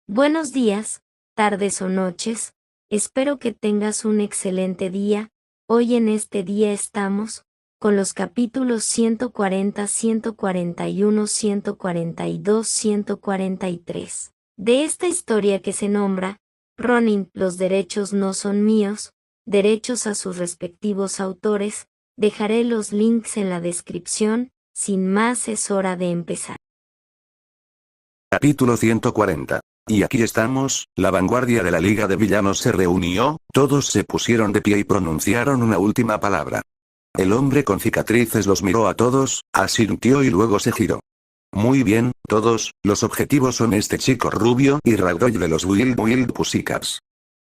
Buenos días, tardes o noches, espero que tengas un excelente día. Hoy en este día estamos con los capítulos 140, 141, 142, 143 de esta historia que se nombra Ronin, los derechos no son míos, derechos a sus respectivos autores. Dejaré los links en la descripción. Sin más, es hora de empezar. Capítulo 140. Y aquí estamos, la vanguardia de la Liga de Villanos se reunió, todos se pusieron de pie y pronunciaron una última palabra. El hombre con cicatrices los miró a todos, asintió y luego se giró. Muy bien, todos, los objetivos son este chico rubio y Ragdoll de los Wild Pussycats.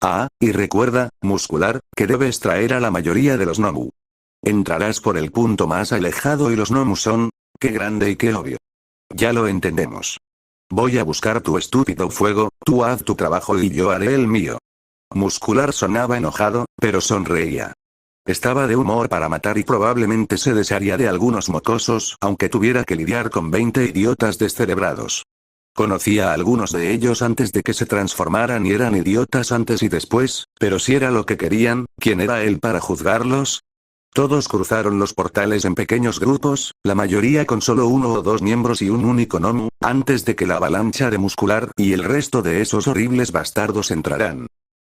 Ah, y recuerda, muscular, que debes traer a la mayoría de los Nomu. Entrarás por el punto más alejado y los Nomu son, qué grande y qué obvio. Ya lo entendemos. Voy a buscar tu estúpido fuego, tú haz tu trabajo y yo haré el mío. Muscular sonaba enojado, pero sonreía. Estaba de humor para matar y probablemente se desharía de algunos mocosos, aunque tuviera que lidiar con 20 idiotas descerebrados. Conocía a algunos de ellos antes de que se transformaran y eran idiotas antes y después, pero si era lo que querían, ¿quién era él para juzgarlos? Todos cruzaron los portales en pequeños grupos, la mayoría con solo uno o dos miembros y un único Nomu, antes de que la avalancha de Muscular y el resto de esos horribles bastardos entraran.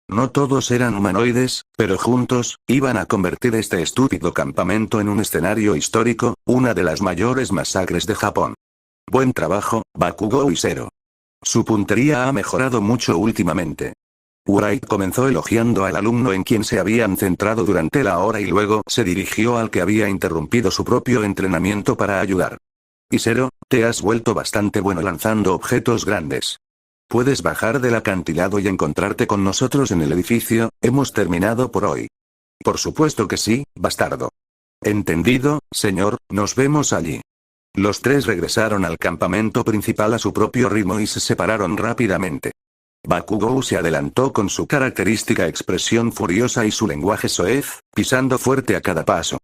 No todos eran humanoides, pero juntos, iban a convertir este estúpido campamento en un escenario histórico, una de las mayores masacres de Japón. Buen trabajo, Bakugou y Zero. Su puntería ha mejorado mucho últimamente. Wright comenzó elogiando al alumno en quien se habían centrado durante la hora y luego se dirigió al que había interrumpido su propio entrenamiento para ayudar. Y Zero, te has vuelto bastante bueno lanzando objetos grandes. Puedes bajar del acantilado y encontrarte con nosotros en el edificio. Hemos terminado por hoy. Por supuesto que sí, bastardo. Entendido, señor, nos vemos allí. Los tres regresaron al campamento principal a su propio ritmo y se separaron rápidamente. Bakugou se adelantó con su característica expresión furiosa y su lenguaje soez, pisando fuerte a cada paso.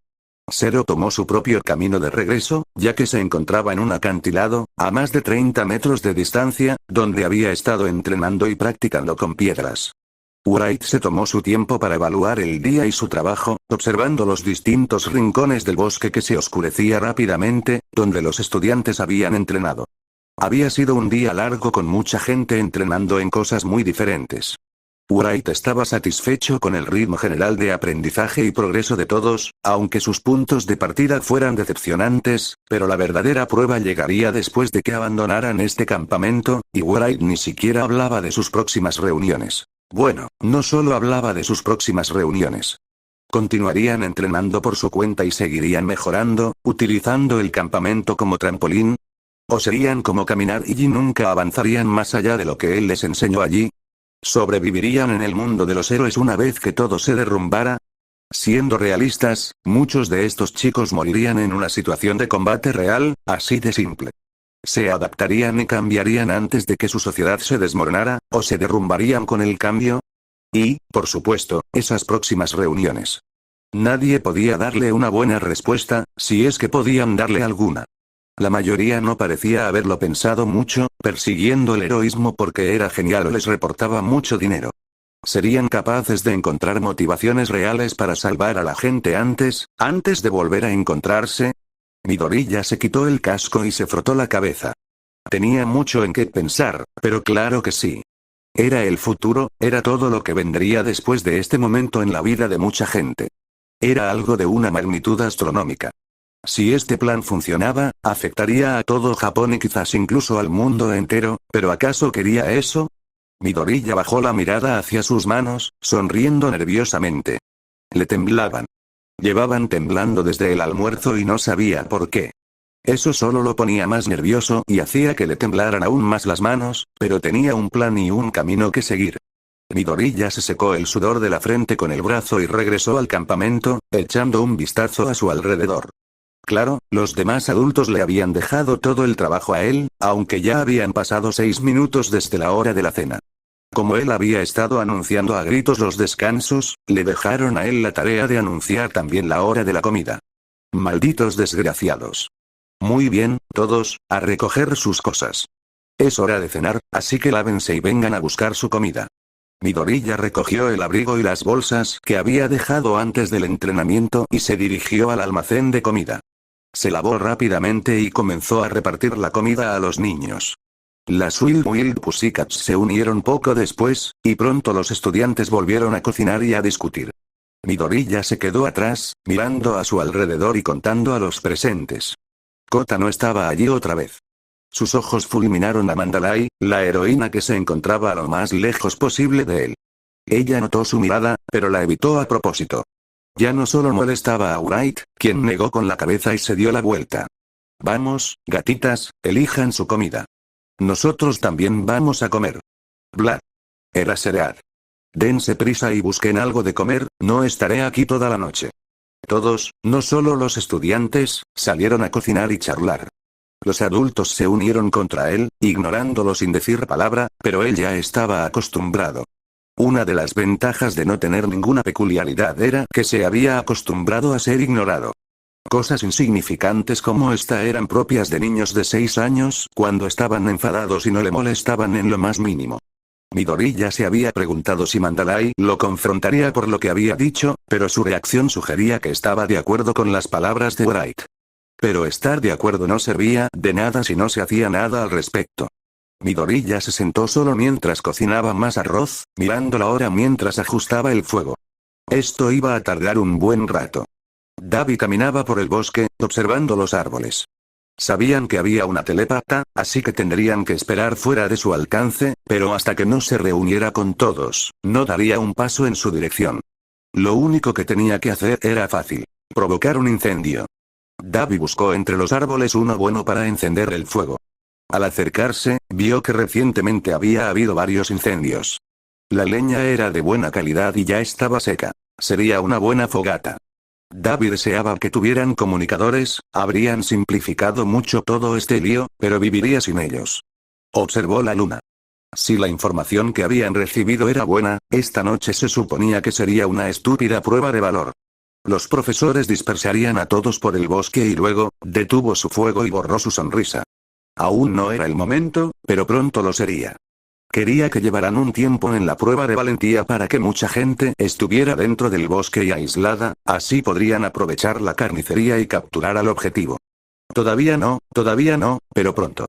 Zero tomó su propio camino de regreso, ya que se encontraba en un acantilado, a más de 30 metros de distancia, donde había estado entrenando y practicando con piedras. Wright se tomó su tiempo para evaluar el día y su trabajo, observando los distintos rincones del bosque que se oscurecía rápidamente, donde los estudiantes habían entrenado. Había sido un día largo con mucha gente entrenando en cosas muy diferentes. Wright estaba satisfecho con el ritmo general de aprendizaje y progreso de todos, aunque sus puntos de partida fueran decepcionantes, pero la verdadera prueba llegaría después de que abandonaran este campamento, y Wright ni siquiera hablaba de sus próximas reuniones. Bueno, no solo hablaba de sus próximas reuniones. Continuarían entrenando por su cuenta y seguirían mejorando, utilizando el campamento como trampolín. ¿O serían como caminar y nunca avanzarían más allá de lo que él les enseñó allí? ¿Sobrevivirían en el mundo de los héroes una vez que todo se derrumbara? Siendo realistas, muchos de estos chicos morirían en una situación de combate real, así de simple. ¿Se adaptarían y cambiarían antes de que su sociedad se desmoronara, o se derrumbarían con el cambio? Y, por supuesto, esas próximas reuniones. Nadie podía darle una buena respuesta, si es que podían darle alguna. La mayoría no parecía haberlo pensado mucho, persiguiendo el heroísmo porque era genial o les reportaba mucho dinero. ¿Serían capaces de encontrar motivaciones reales para salvar a la gente antes de volver a encontrarse? Midoriya se quitó el casco y se frotó la cabeza. Tenía mucho en qué pensar, pero claro que sí. Era el futuro, era todo lo que vendría después de este momento en la vida de mucha gente. Era algo de una magnitud astronómica. Si este plan funcionaba, afectaría a todo Japón y quizás incluso al mundo entero, pero ¿acaso quería eso? Midoriya bajó la mirada hacia sus manos, sonriendo nerviosamente. Le temblaban. Llevaban temblando desde el almuerzo y no sabía por qué. Eso solo lo ponía más nervioso y hacía que le temblaran aún más las manos, pero tenía un plan y un camino que seguir. Midoriya se secó el sudor de la frente con el brazo y regresó al campamento, echando un vistazo a su alrededor. Claro, los demás adultos le habían dejado todo el trabajo a él, aunque ya habían pasado 6 minutos desde la hora de la cena. Como él había estado anunciando a gritos los descansos, le dejaron a él la tarea de anunciar también la hora de la comida. Malditos desgraciados. Muy bien, todos, a recoger sus cosas. Es hora de cenar, así que lávense y vengan a buscar su comida. Midoriya recogió el abrigo y las bolsas que había dejado antes del entrenamiento y se dirigió al almacén de comida. Se lavó rápidamente y comenzó a repartir la comida a los niños. Las Wild Pussycats se unieron poco después, y pronto los estudiantes volvieron a cocinar y a discutir. Midoriya se quedó atrás, mirando a su alrededor y contando a los presentes. Kota no estaba allí otra vez. Sus ojos fulminaron a Mandalay, la heroína que se encontraba a lo más lejos posible de él. Ella notó su mirada, pero la evitó a propósito. Ya no solo molestaba a Wright, quien negó con la cabeza y se dio la vuelta. Vamos, gatitas, elijan su comida. Nosotros también vamos a comer. Blah. Era Seread. Dense prisa y busquen algo de comer, no estaré aquí toda la noche. Todos, no solo los estudiantes, salieron a cocinar y charlar. Los adultos se unieron contra él, ignorándolo sin decir palabra, pero él ya estaba acostumbrado. Una de las ventajas de no tener ninguna peculiaridad era que se había acostumbrado a ser ignorado. Cosas insignificantes como esta eran propias de niños de 6 años cuando estaban enfadados y no le molestaban en lo más mínimo. Midoriya se había preguntado si Mandalay lo confrontaría por lo que había dicho, pero su reacción sugería que estaba de acuerdo con las palabras de Wright. Pero estar de acuerdo no servía de nada si no se hacía nada al respecto. Midoriya se sentó solo mientras cocinaba más arroz, mirando la hora mientras ajustaba el fuego. Esto iba a tardar un buen rato. Dabi caminaba por el bosque, observando los árboles. Sabían que había una telepata, así que tendrían que esperar fuera de su alcance, pero hasta que no se reuniera con todos, no daría un paso en su dirección. Lo único que tenía que hacer era fácil: provocar un incendio. Dabi buscó entre los árboles uno bueno para encender el fuego. Al acercarse, vio que recientemente había habido varios incendios. La leña era de buena calidad y ya estaba seca. Sería una buena fogata. Dabi deseaba que tuvieran comunicadores, habrían simplificado mucho todo este lío, pero viviría sin ellos. Observó la luna. Si la información que habían recibido era buena, esta noche se suponía que sería una estúpida prueba de valor. Los profesores dispersarían a todos por el bosque y luego, detuvo su fuego y borró su sonrisa. Aún no era el momento, pero pronto lo sería. Quería que llevaran un tiempo en la prueba de valentía para que mucha gente estuviera dentro del bosque y aislada, así podrían aprovechar la carnicería y capturar al objetivo. Todavía no, pero pronto.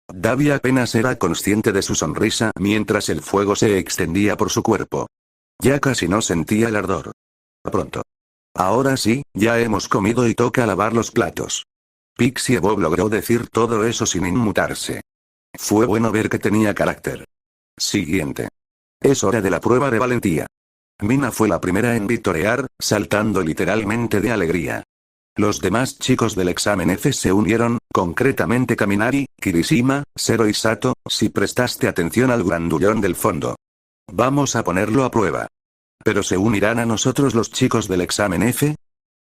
Dabi apenas era consciente de su sonrisa mientras el fuego se extendía por su cuerpo. Ya casi no sentía el ardor. Pronto. Ahora sí, ya hemos comido y toca lavar los platos. Pixie Bob logró decir todo eso sin inmutarse. Fue bueno ver que tenía carácter. Siguiente. Es hora de la prueba de valentía. Mina fue la primera en vitorear, saltando literalmente de alegría. Los demás chicos del examen F se unieron, concretamente Kaminari, Kirishima, Zero y Sato, si prestaste atención al grandullón del fondo. Vamos a ponerlo a prueba. ¿Pero se unirán a nosotros los chicos del examen F?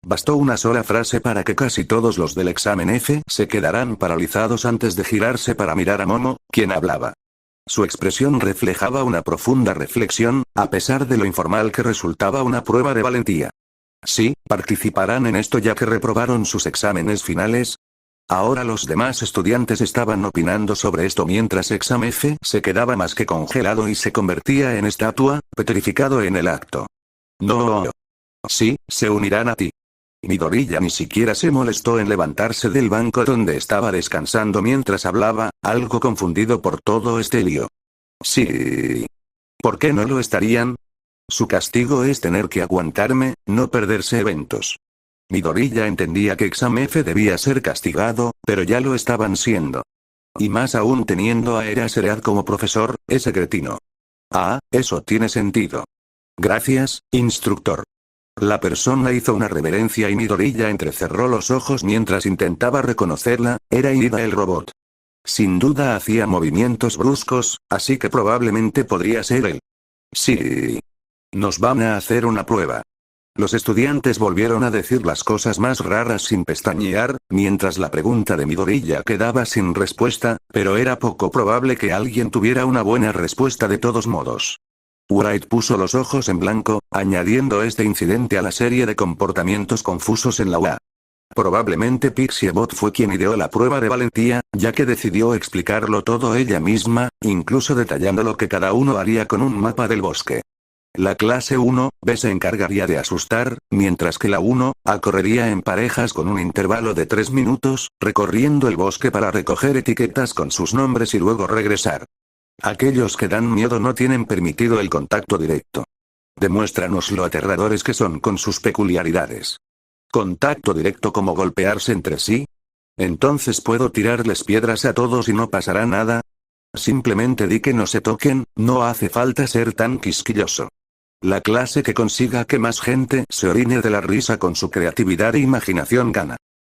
Bastó una sola frase para que casi todos los del examen F se quedaran paralizados antes de girarse para mirar a Momo, quien hablaba. Su expresión reflejaba una profunda reflexión, a pesar de lo informal que resultaba una prueba de valentía. Sí, participarán en esto ya que reprobaron sus exámenes finales. Ahora los demás estudiantes estaban opinando sobre esto mientras Exam F se quedaba más que congelado y se convertía en estatua, petrificado en el acto. No. Sí, se unirán a ti. Midoriya ni siquiera se molestó en levantarse del banco donde estaba descansando mientras hablaba, algo confundido por todo este lío. Sí. ¿Por qué no lo estarían? Su castigo es tener que aguantarme, no perderse eventos. Midoriya entendía que Exam F debía ser castigado, pero ya lo estaban siendo. Y más aún teniendo a Eraserhead como profesor, ese cretino. Ah, eso tiene sentido. Gracias, instructor. La persona hizo una reverencia y Midoriya entrecerró los ojos mientras intentaba reconocerla, era Ida el robot. Sin duda hacía movimientos bruscos, así que probablemente podría ser él. Sí. Nos van a hacer una prueba. Los estudiantes volvieron a decir las cosas más raras sin pestañear, mientras la pregunta de Midoriya quedaba sin respuesta, pero era poco probable que alguien tuviera una buena respuesta de todos modos. Wright puso los ojos en blanco, añadiendo este incidente a la serie de comportamientos confusos en la UA. Probablemente Pixiebot fue quien ideó la prueba de valentía, ya que decidió explicarlo todo ella misma, incluso detallando lo que cada uno haría con un mapa del bosque. La clase 1B se encargaría de asustar, mientras que la 1A correría en parejas con un intervalo de 3 minutos, recorriendo el bosque para recoger etiquetas con sus nombres y luego regresar. Aquellos que dan miedo no tienen permitido el contacto directo. Demuéstranos lo aterradores que son con sus peculiaridades. ¿Contacto directo como golpearse entre sí? ¿Entonces puedo tirarles piedras a todos y no pasará nada? Simplemente di que no se toquen, no hace falta ser tan quisquilloso. La clase que consiga que más gente se orine de la risa con su creatividad e imaginación gana.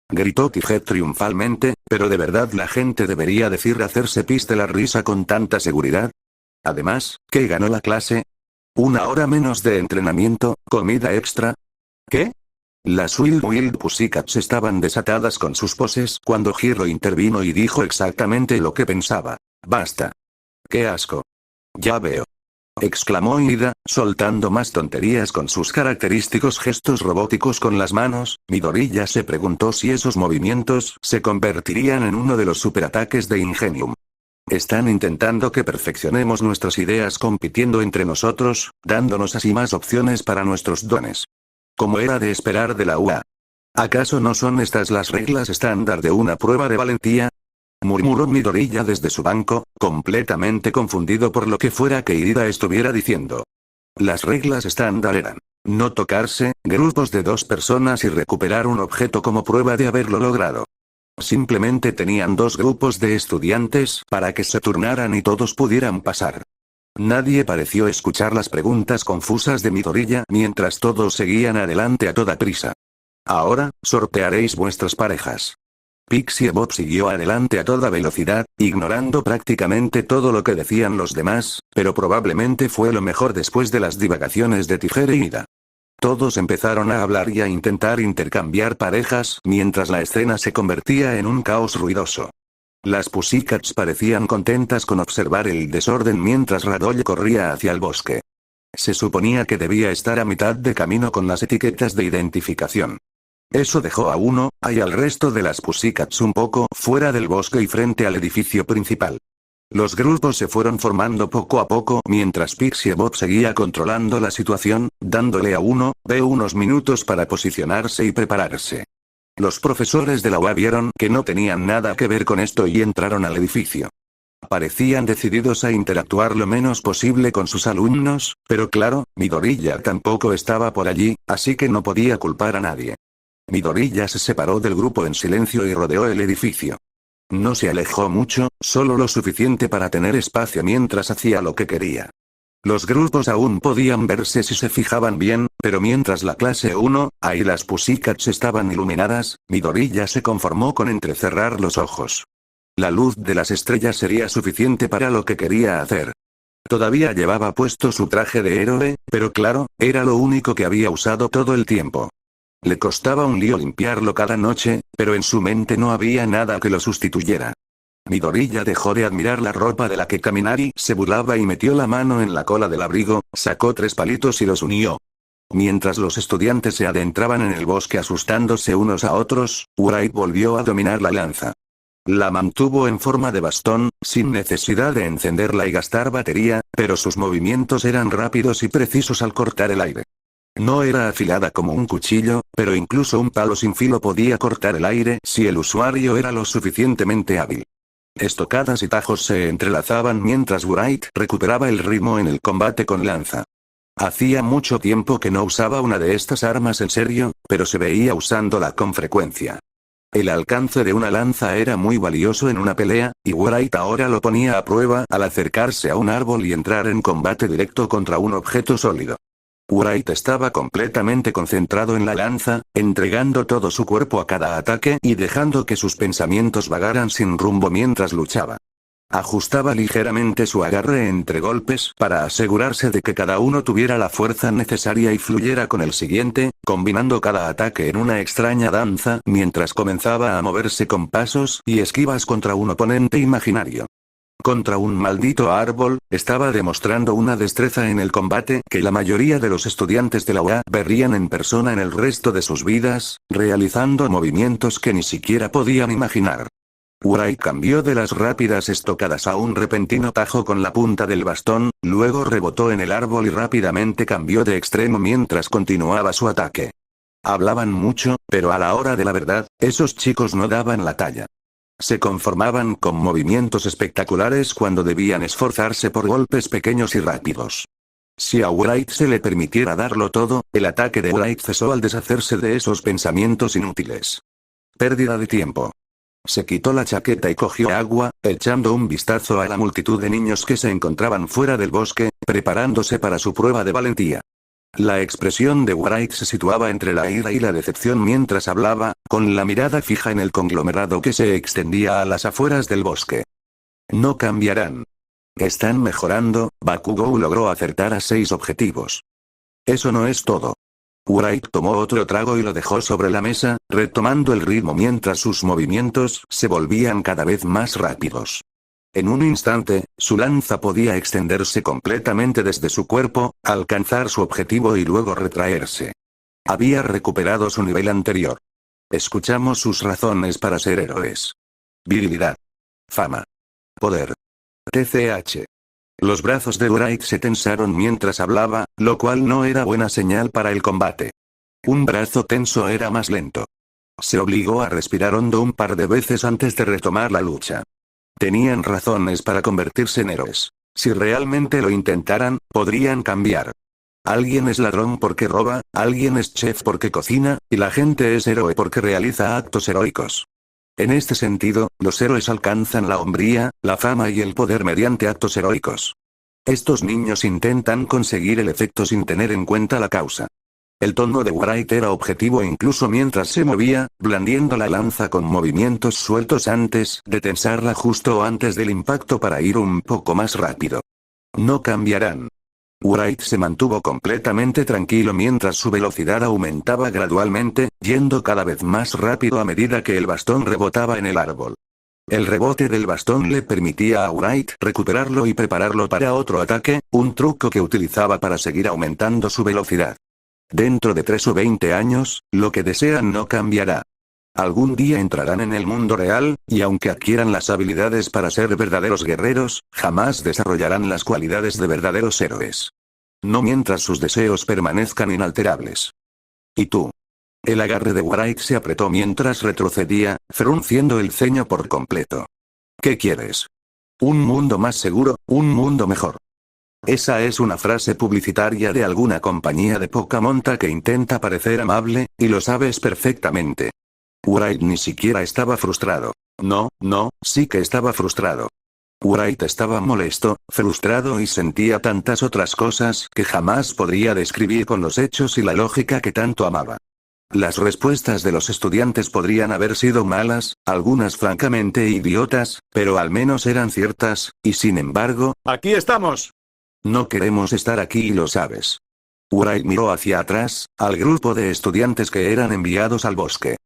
Gritó Tijet triunfalmente, pero de verdad la gente debería decir hacerse pis de la risa con tanta seguridad. Además, ¿qué ganó la clase? ¿1 hora menos de entrenamiento, comida extra? ¿Qué? Las Wild Pussycats estaban desatadas con sus poses cuando Hiro intervino y dijo exactamente lo que pensaba. Basta. ¡Qué asco! Ya veo. Exclamó Ida, soltando más tonterías con sus característicos gestos robóticos con las manos. Midoriya se preguntó si esos movimientos se convertirían en uno de los superataques de Ingenium. Están intentando que perfeccionemos nuestras ideas compitiendo entre nosotros, dándonos así más opciones para nuestros dones. Como era de esperar de la UA. ¿Acaso no son estas las reglas estándar de una prueba de valentía? Murmuró Midoriya desde su banco, completamente confundido por lo que fuera que Ida estuviera diciendo. Las reglas estándar eran: no tocarse, grupos de 2 personas y recuperar un objeto como prueba de haberlo logrado. Simplemente tenían 2 grupos de estudiantes para que se turnaran y todos pudieran pasar. Nadie pareció escuchar las preguntas confusas de Midoriya mientras todos seguían adelante a toda prisa. Ahora, sortearéis vuestras parejas. Pixiebot siguió adelante a toda velocidad, ignorando prácticamente todo lo que decían los demás, pero probablemente fue lo mejor después de las divagaciones de Tijer e Ida. Todos empezaron a hablar y a intentar intercambiar parejas mientras la escena se convertía en un caos ruidoso. Las Pussycats parecían contentas con observar el desorden mientras Radolle corría hacia el bosque. Se suponía que debía estar a mitad de camino con las etiquetas de identificación. Eso dejó a 1A y al resto de las Pussycats un poco fuera del bosque y frente al edificio principal. Los grupos se fueron formando poco a poco mientras Pixiebot seguía controlando la situación, dándole a 1B unos minutos para posicionarse y prepararse. Los profesores de la UA vieron que no tenían nada que ver con esto y entraron al edificio. Parecían decididos a interactuar lo menos posible con sus alumnos, pero claro, Midoriya tampoco estaba por allí, así que no podía culpar a nadie. Midoriya se separó del grupo en silencio y rodeó el edificio. No se alejó mucho, solo lo suficiente para tener espacio mientras hacía lo que quería. Los grupos aún podían verse si se fijaban bien, pero mientras la clase 1A y las Pussycats estaban iluminadas, Midoriya se conformó con entrecerrar los ojos. La luz de las estrellas sería suficiente para lo que quería hacer. Todavía llevaba puesto su traje de héroe, pero claro, era lo único que había usado todo el tiempo. Le costaba un lío limpiarlo cada noche, pero en su mente no había nada que lo sustituyera. Midoriya dejó de admirar la ropa de la que Kaminari se burlaba y metió la mano en la cola del abrigo, sacó 3 palitos y los unió. Mientras los estudiantes se adentraban en el bosque asustándose unos a otros, Wright volvió a dominar la lanza. La mantuvo en forma de bastón, sin necesidad de encenderla y gastar batería, pero sus movimientos eran rápidos y precisos al cortar el aire. No era afilada como un cuchillo, pero incluso un palo sin filo podía cortar el aire si el usuario era lo suficientemente hábil. Estocadas y tajos se entrelazaban mientras Wright recuperaba el ritmo en el combate con lanza. Hacía mucho tiempo que no usaba una de estas armas en serio, pero se veía usándola con frecuencia. El alcance de una lanza era muy valioso en una pelea, y Wright ahora lo ponía a prueba al acercarse a un árbol y entrar en combate directo contra un objeto sólido. Wright estaba completamente concentrado en la lanza, entregando todo su cuerpo a cada ataque y dejando que sus pensamientos vagaran sin rumbo mientras luchaba. Ajustaba ligeramente su agarre entre golpes para asegurarse de que cada uno tuviera la fuerza necesaria y fluyera con el siguiente, combinando cada ataque en una extraña danza mientras comenzaba a moverse con pasos y esquivas contra un oponente imaginario. contra un maldito árbol, estaba demostrando una destreza en el combate que la mayoría de los estudiantes de la UA verían en persona en el resto de sus vidas, realizando movimientos que ni siquiera podían imaginar. Wright cambió de las rápidas estocadas a un repentino tajo con la punta del bastón, luego rebotó en el árbol y rápidamente cambió de extremo mientras continuaba su ataque. Hablaban mucho, pero a la hora de la verdad, esos chicos no daban la talla. Se conformaban con movimientos espectaculares cuando debían esforzarse por golpes pequeños y rápidos. Si a Wright se le permitiera darlo todo, el ataque de Wright cesó al deshacerse de esos pensamientos inútiles. Pérdida de tiempo. Se quitó la chaqueta y cogió agua, echando un vistazo a la multitud de niños que se encontraban fuera del bosque, preparándose para su prueba de valentía. La expresión de Wright se situaba entre la ira y la decepción mientras hablaba, con la mirada fija en el conglomerado que se extendía a las afueras del bosque. No cambiarán. Están mejorando. Bakugou logró acertar a 6 objetivos. Eso no es todo. Wright tomó otro trago y lo dejó sobre la mesa, retomando el ritmo mientras sus movimientos se volvían cada vez más rápidos. En un instante, su lanza podía extenderse completamente desde su cuerpo, alcanzar su objetivo y luego retraerse. Había recuperado su nivel anterior. Escuchamos sus razones para ser héroes. Virilidad. Fama. Poder. TCH. Los brazos de Wright se tensaron mientras hablaba, lo cual no era buena señal para el combate. Un brazo tenso era más lento. Se obligó a respirar hondo un par de veces antes de retomar la lucha. Tenían razones para convertirse en héroes. Si realmente lo intentaran, podrían cambiar. Alguien es ladrón porque roba, alguien es chef porque cocina, y la gente es héroe porque realiza actos heroicos. En este sentido, los héroes alcanzan la hombría, la fama y el poder mediante actos heroicos. Estos niños intentan conseguir el efecto sin tener en cuenta la causa. El tono de Wright era objetivo incluso mientras se movía, blandiendo la lanza con movimientos sueltos antes de tensarla justo antes del impacto para ir un poco más rápido. No cambiarán. Wright se mantuvo completamente tranquilo mientras su velocidad aumentaba gradualmente, yendo cada vez más rápido a medida que el bastón rebotaba en el árbol. El rebote del bastón le permitía a Wright recuperarlo y prepararlo para otro ataque, un truco que utilizaba para seguir aumentando su velocidad. Dentro de 3 o 20 años, lo que desean no cambiará. Algún día entrarán en el mundo real, y aunque adquieran las habilidades para ser verdaderos guerreros, jamás desarrollarán las cualidades de verdaderos héroes. No mientras sus deseos permanezcan inalterables. ¿Y tú? El agarre de Wright se apretó mientras retrocedía, frunciendo el ceño por completo. ¿Qué quieres? Un mundo más seguro, un mundo mejor. Esa es una frase publicitaria de alguna compañía de poca monta que intenta parecer amable, y lo sabes perfectamente. Wright ni siquiera estaba frustrado. No, sí que estaba frustrado. Wright estaba molesto, frustrado y sentía tantas otras cosas que jamás podría describir con los hechos y la lógica que tanto amaba. Las respuestas de los estudiantes podrían haber sido malas, algunas francamente idiotas, pero al menos eran ciertas, y sin embargo, ¡aquí estamos! No queremos estar aquí y lo sabes. Wright miró hacia atrás, al grupo de estudiantes que eran enviados al bosque.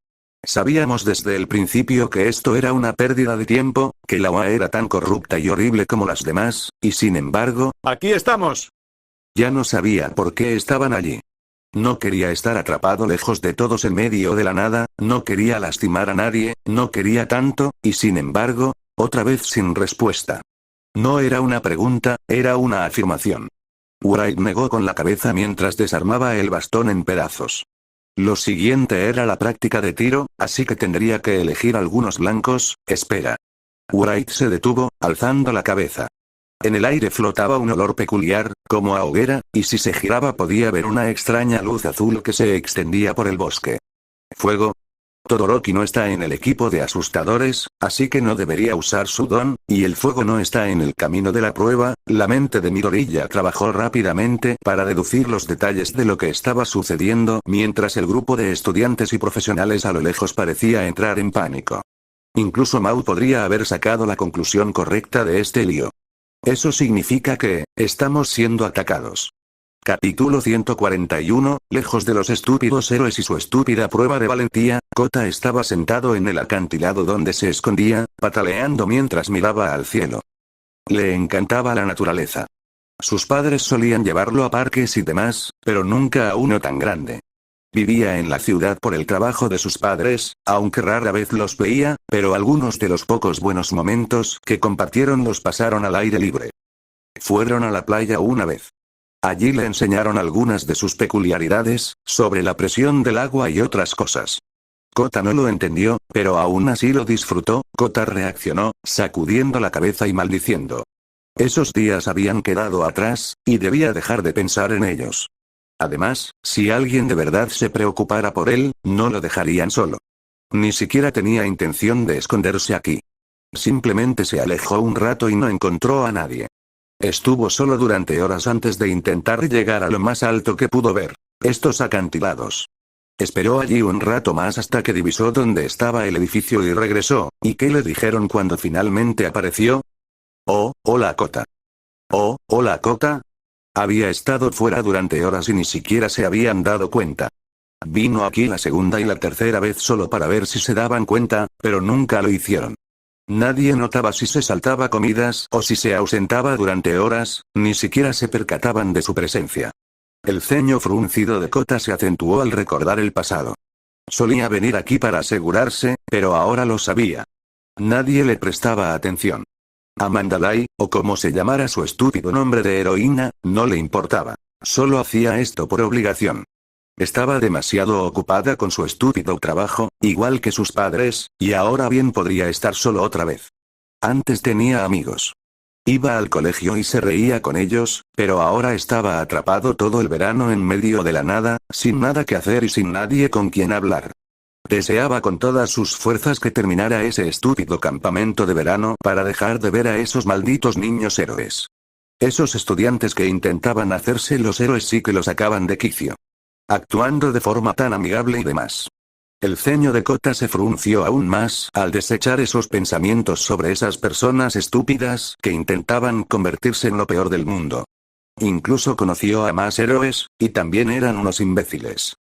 Sabíamos desde el principio que esto era una pérdida de tiempo, que la UA era tan corrupta y horrible como las demás, y sin embargo, ¡aquí estamos! Ya no sabía por qué estaban allí. No quería estar atrapado lejos de todos en medio de la nada, no quería lastimar a nadie, no quería tanto, y sin embargo, otra vez sin respuesta. No era una pregunta, era una afirmación. Wright negó con la cabeza mientras desarmaba el bastón en pedazos. Lo siguiente era la práctica de tiro, así que tendría que elegir algunos blancos. Espera. Wright se detuvo, alzando la cabeza. En el aire flotaba un olor peculiar, como a hoguera, y si se giraba podía ver una extraña luz azul que se extendía por el bosque. ¿Fuego? Todoroki no está en el equipo de asustadores, así que no debería usar su don, y el fuego no está en el camino de la prueba. La mente de Midoriya trabajó rápidamente para deducir los detalles de lo que estaba sucediendo, mientras el grupo de estudiantes y profesionales a lo lejos parecía entrar en pánico. Incluso Mao podría haber sacado la conclusión correcta de este lío. Eso significa que, estamos siendo atacados. Capítulo 141, lejos de los estúpidos héroes y su estúpida prueba de valentía, Kota estaba sentado en el acantilado donde se escondía, pataleando mientras miraba al cielo. Le encantaba la naturaleza. Sus padres solían llevarlo a parques y demás, pero nunca a uno tan grande. Vivía en la ciudad por el trabajo de sus padres, aunque rara vez los veía, pero algunos de los pocos buenos momentos que compartieron los pasaron al aire libre. Fueron a la playa una vez. Allí le enseñaron algunas de sus peculiaridades, sobre la presión del agua y otras cosas. Kota no lo entendió, pero aún así lo disfrutó. Kota reaccionó, sacudiendo la cabeza y maldiciendo. Esos días habían quedado atrás, y debía dejar de pensar en ellos. Además, si alguien de verdad se preocupara por él, no lo dejarían solo. Ni siquiera tenía intención de esconderse aquí. Simplemente se alejó un rato y no encontró a nadie. Estuvo solo durante horas antes de intentar llegar a lo más alto que pudo ver, estos acantilados. Esperó allí un rato más hasta que divisó dónde estaba el edificio y regresó. ¿Y qué le dijeron cuando finalmente apareció? Oh, hola Kota. Oh, hola Kota. Había estado fuera durante horas y ni siquiera se habían dado cuenta. Vino aquí la segunda y la tercera vez solo para ver si se daban cuenta, pero nunca lo hicieron. Nadie notaba si se saltaba comidas o si se ausentaba durante horas, ni siquiera se percataban de su presencia. El ceño fruncido de Kota se acentuó al recordar el pasado. Solía venir aquí para asegurarse, pero ahora lo sabía. Nadie le prestaba atención. A Mandalay, o como se llamara su estúpido nombre de heroína, no le importaba. Solo hacía esto por obligación. Estaba demasiado ocupada con su estúpido trabajo, igual que sus padres, y ahora bien podría estar solo otra vez. Antes tenía amigos. Iba al colegio y se reía con ellos, pero ahora estaba atrapado todo el verano en medio de la nada, sin nada que hacer y sin nadie con quien hablar. Deseaba con todas sus fuerzas que terminara ese estúpido campamento de verano para dejar de ver a esos malditos niños héroes. Esos estudiantes que intentaban hacerse los héroes sí que lo sacaban de quicio. Actuando de forma tan amigable y demás. El ceño de Kota se frunció aún más al desechar esos pensamientos sobre esas personas estúpidas que intentaban convertirse en lo peor del mundo. Incluso conoció a más héroes, y también eran unos imbéciles.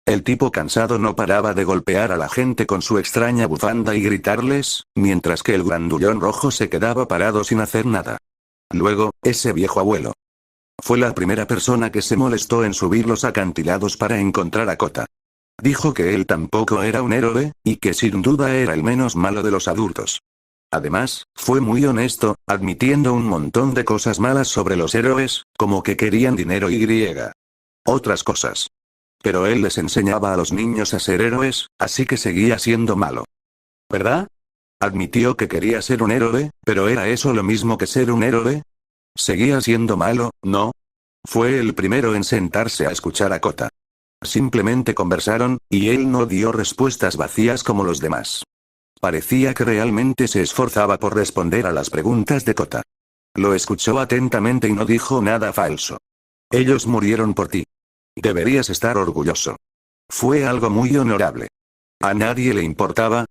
El tipo cansado no paraba de golpear a la gente con su extraña bufanda y gritarles, mientras que el grandullón rojo se quedaba parado sin hacer nada. Luego, ese viejo abuelo. Fue la primera persona que se molestó en subir los acantilados para encontrar a Kota. Dijo que él tampoco era un héroe, y que sin duda era el menos malo de los adultos. Además, fue muy honesto, admitiendo un montón de cosas malas sobre los héroes, como que querían dinero y otras cosas. Pero él les enseñaba a los niños a ser héroes, así que seguía siendo malo. ¿Verdad? Admitió que quería ser un héroe, pero ¿era eso lo mismo que ser un héroe? Seguía siendo malo, ¿no? Fue el primero en sentarse a escuchar a Kota. Simplemente conversaron, y él no dio respuestas vacías como los demás. Parecía que realmente se esforzaba por responder a las preguntas de Kota. Lo escuchó atentamente y no dijo nada falso. Ellos murieron por ti. Deberías estar orgulloso. Fue algo muy honorable. ¿A nadie le importaba?